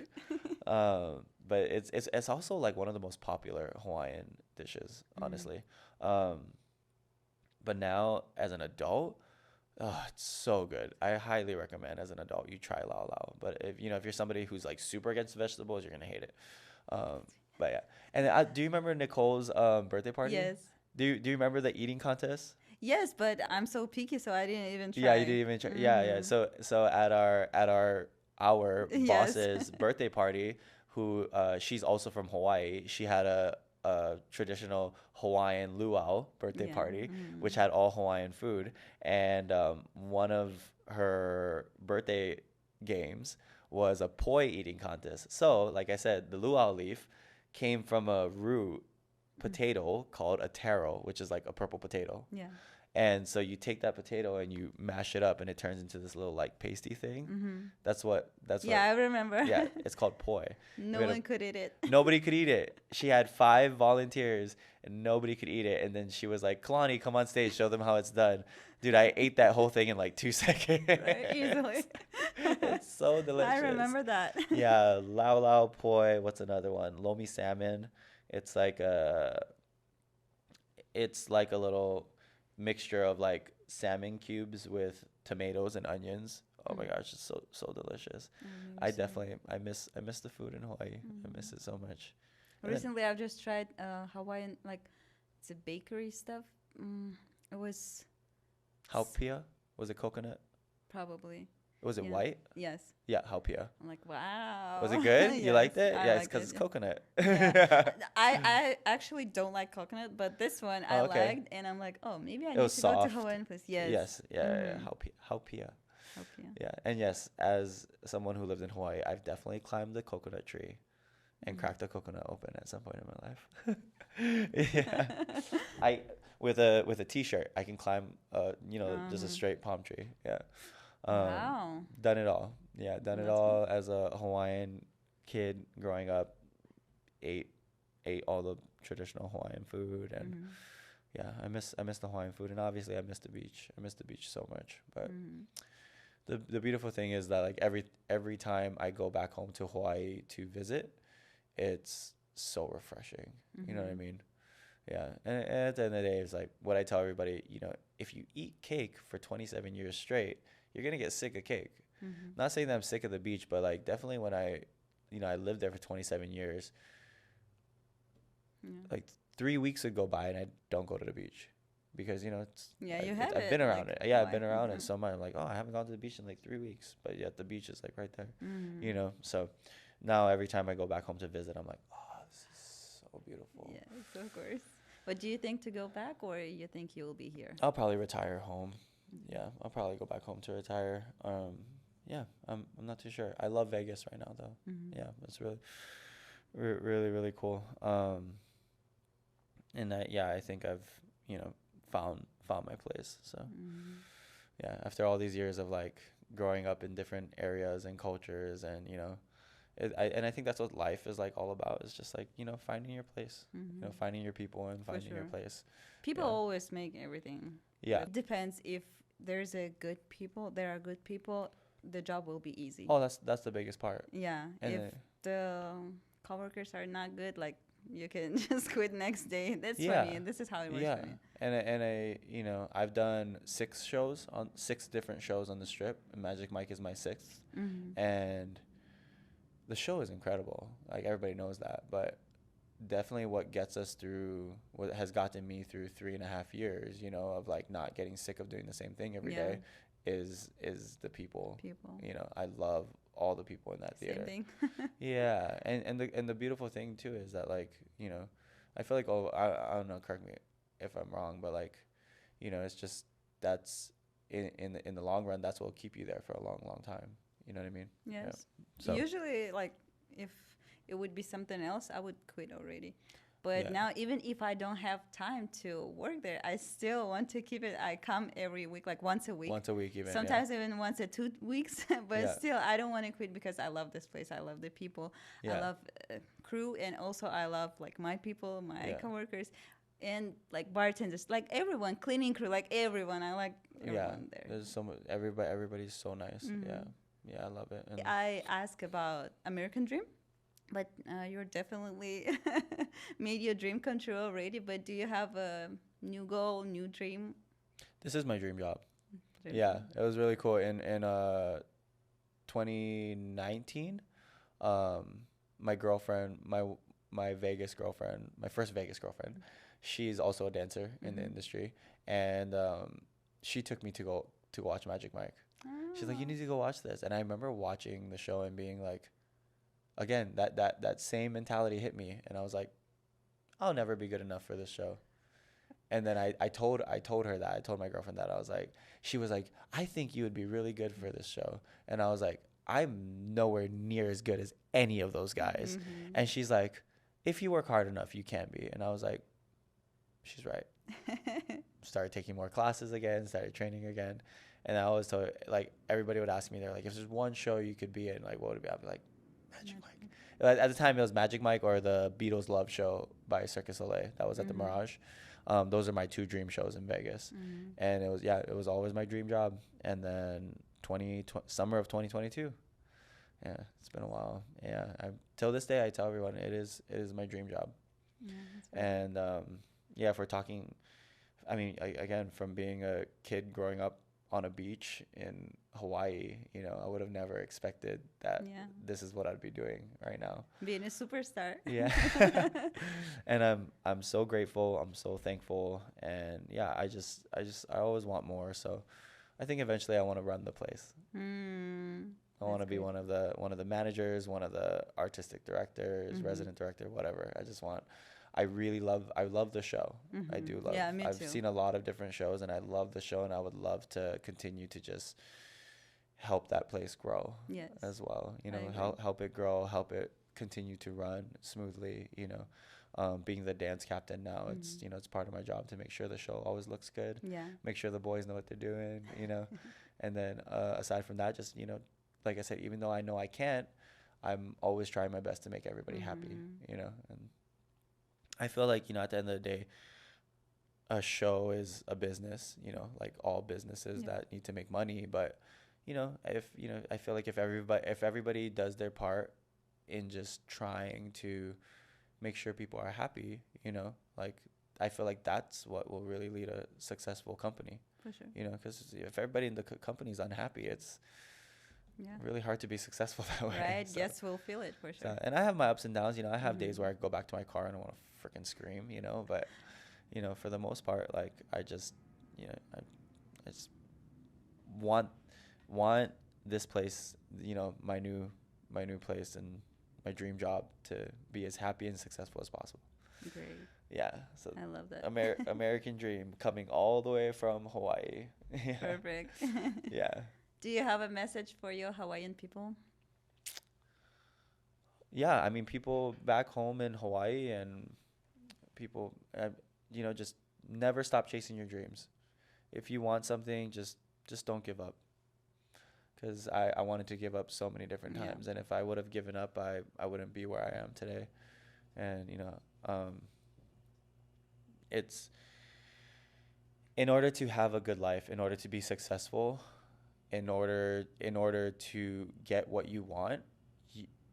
But it's also like one of the most popular Hawaiian dishes, honestly. But now as an adult, oh, it's so good. I highly recommend as an adult you try lau lau. But if you're somebody who's like super against vegetables, you're gonna hate it. But yeah. And do you remember Nicole's birthday party? Yes. Do you remember the eating contest? Yes, but I'm so picky, so I didn't even try. Yeah, you didn't even try. Yeah, yeah. So at our Yes. boss's birthday party, who she's also from Hawaii, she had a traditional Hawaiian luau birthday Yeah. party, which had all Hawaiian food, and one of her birthday games was a poi eating contest. So, like I said, the luau leaf came from a root potato called a taro, which is like a purple potato. Yeah. And so you take that potato and you mash it up, and it turns into this little like pasty thing. Mm-hmm. That's what. Yeah, I remember. Yeah, it's called poi. No We had a- one could eat it. Nobody could eat it. She had 5 volunteers, and nobody could eat it. And then she was like, "Kalani, come on stage, show them how it's done." Dude, I ate that whole thing in like 2 seconds. Right, easily. It's so delicious. I remember that. Yeah, lau lau poi. What's another one? Lomi salmon. It's like a little mixture of like salmon cubes with tomatoes and onions. Oh my gosh, it's so delicious. I definitely I miss the food in Hawaii. I miss it so much. And then- Recently, I've just tried Hawaiian, like, it's a bakery stuff. It was Haupia? Was it coconut? probably. Was it Yeah. white? Yes. Yeah, haupia. I'm like, wow. Was it good? You liked Yes, it? I Yeah, it's liked because it, it's yeah. coconut. Yeah. I actually don't like coconut, but this one I Oh, okay. liked, and I'm like, oh, maybe I It need was to go to soft. Hawaiian place. Yes. Yes. Yeah. Mhm. Haupia. Hope, yeah. Yeah. And yes, as someone who lived in Hawaii, I've definitely climbed the coconut tree and cracked a coconut open at some point in my life. Yeah. I with a t-shirt, I can climb just a straight palm tree. Yeah. Wow. Done it all. Yeah, done it That's all as a Hawaiian kid growing up. Ate all the traditional Hawaiian food, and Mhm. yeah, I miss the Hawaiian food, and obviously I miss the beach. I miss the beach so much. But Mhm. the beautiful thing is that like every time I go back home to Hawaii to visit, it's so refreshing. You know what I mean? Yeah. And at the end of the day, it's like what I tell everybody, if you eat cake for 27 years straight, you're going to get sick of cake. Mhm. Not saying that I'm sick of the beach, but like definitely when I lived there for 27 years, Yeah. like 3 weeks would go by and I don't go to the beach because, it's, Yeah, like, you have I've it, been around like, it. Yeah, I've been Hawaii. around it so much. I'm like, oh, I haven't gone to the beach in like 3 weeks, but yet the beach is like right there, Mhm. So now every time I go back home to visit, I'm like, oh, this is so beautiful. Yes, of course. But do you think to go back, or you think you will be here? I'll probably retire home. Yeah, I'll probably go back home to retire. Yeah, I'm not too sure. I love Vegas right now though. Mhm. Yeah, it's really, really, really cool. And I think I've found my place. So Mhm. Yeah, after all these years of like growing up in different areas and cultures, and I think that's what life is like all about. Is just like finding your place, finding your people and For finding your sure. place. People Yeah. always make everything. Yeah. It depends if there's a good people, there are good people, the job will be easy. Oh, that's the biggest part. Yeah. And If the coworkers are not good, like you can just quit next day. That's yeah, funny, and this is how it works yeah, for me. and I've done six different shows on the Strip. And Magic Mike is my sixth, and the show is incredible. Like everybody knows that, but definitely what has gotten me through 3.5 years, of like not getting sick of doing the same thing every day, is the people. People. I love all the people in that theater. Same thing. Yeah, and the beautiful thing too is that like I feel like I don't know, correct me if I'm wrong, but like it's just that's in the long run that's what will keep you there for a long time. You know what I mean? Yes. Yeah. So Usually, like, if it would be something else, I would quit already. But Yeah. now, even if I don't have time to work there, I still want to keep it. I come every week, like once a week. once a week even. Sometimes even once in 2 weeks. But Yeah. still, I don't want to quit because I love this place. I love the people. I Yeah. love crew, and also I love like my people, my Yeah. coworkers, and like bartenders, like everyone, cleaning crew, like everyone. I like everyone there. There's so much. Everybody's so nice. Yeah, I love it. And I ask about American Dream, but you're definitely made your dream come true already. But do you have a new goal, new dream? this is my dream job. Dream Yeah, job? it was really cool. In 2019, my girlfriend, my Vegas girlfriend, my first Vegas girlfriend, she's also a dancer in the industry, and she took me to go watch Magic Mike. She's like, you need to go watch this, and I remember watching the show and being like, again, that same mentality hit me, and I was like, I'll never be good enough for this show. And then I told her that. I told my girlfriend that. I was like, she was like, I think you would be really good for this show. And I was like, I'm nowhere near as good as any of those guys. And she's like, if you work hard enough, you can be. And I was like, she's right. Started taking more classes again, started training again. And I always told, like, everybody would ask me, they're like, if there's one show you could be in, like, what would it be? I'd be like, Magic Mike. At the time, it was Magic Mike or the Beatles Love Show by Cirque du Soleil. That was at the Mirage. Those are my two dream shows in Vegas. And it was always my dream job. And then summer of 2022. Yeah, it's been a while. Yeah, till this day, I tell everyone it is my dream job. Yeah, And if we're talking, I mean, again, from being a kid growing up on a beach in Hawaii, I would have never expected that this is what I'd be doing right now. Being a superstar. Yeah. And I'm so grateful. I'm so thankful. And yeah, I always want more. So I think eventually I want to run the place. I want to be one of the managers, one of the artistic directors, resident director, whatever. I love the show. I do love. Yeah, me I've too. seen a lot of different shows, and I love the show, and I would love to continue to just help that place grow. Yes. As well. I agree. Help it grow, help it continue to run smoothly. Being the dance captain now, it's part of my job to make sure the show always looks good. Yeah. Make sure the boys know what they're doing. And then aside from that, just like I said, even though I know I can't, I'm always trying my best to make everybody happy. And I feel like, at the end of the day, a show is a business, like all businesses that need to make money. But, I feel like if everybody does their part in just trying to make sure people are happy, like I feel like that's what will really lead a successful company. For sure. Because if everybody in the company is unhappy, it's really hard to be successful that way. Right. So, Yes, we'll feel it for sure. and I have my ups and downs. I have days where I go back to my car and I want to freaking scream, but, for the most part, like I just, I just want this place, my new place and my dream job to be as happy and successful as possible. Great. Yeah. So I love that. American dream coming all the way from Hawaii. Perfect. Yeah. Do you have a message for your Hawaiian people? Yeah, I mean, people back home in Hawaii and people, just never stop chasing your dreams. If you want something, just just don't give up. Because I wanted to give up so many different times. And if I would have given up, I wouldn't be where I am today. And, it's in order to have a good life, in order to be successful, in order to get what you want,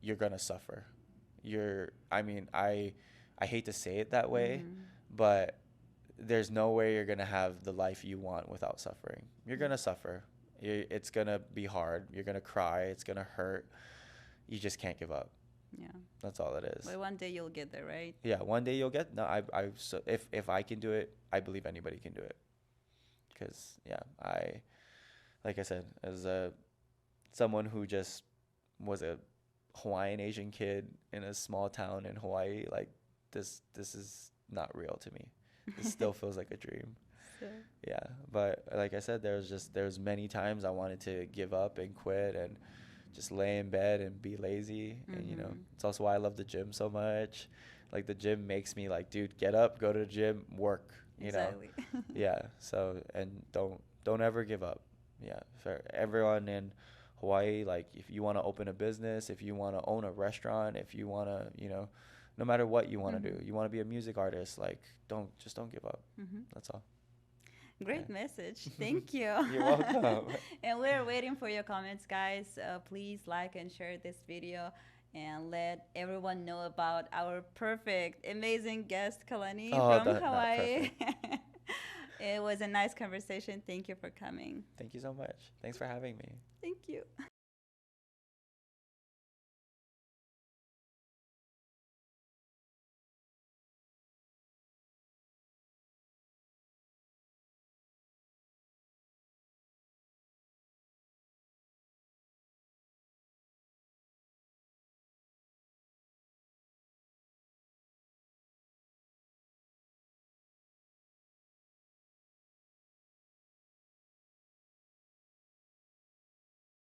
you're going to suffer. I hate to say it that way, but there's no way you're going to have the life you want without suffering. You're going to suffer. It's going to be hard. You're going to cry. It's going to hurt. You just can't give up. Yeah. That's all it is. But one day you'll get there, right? Yeah, one day you'll get. No, so if I can do it, I believe anybody can do it. Because like I said, as someone who just was a Hawaiian Asian kid in a small town in Hawaii, like this is not real to me. It still feels like a dream. So. Yeah, but like I said, there's many times I wanted to give up and quit and just lay in bed and be lazy. And it's also why I love the gym so much. Like the gym makes me like, dude, get up, go to the gym, work. Exactly. Yeah. So, and don't ever give up. Yeah, for everyone in Hawaii, like if you want to open a business, if you want to own a restaurant, if you want to, no matter what you want to do, you want to be a music artist, like don't give up. That's all. Great message. Thank you. You're welcome. And we're waiting for your comments, guys. Please like and share this video and let everyone know about our perfect, amazing guest, Kalani from Hawaii. It was a nice conversation. Thank you for coming. Thank you so much. Thanks for having me. Thank you.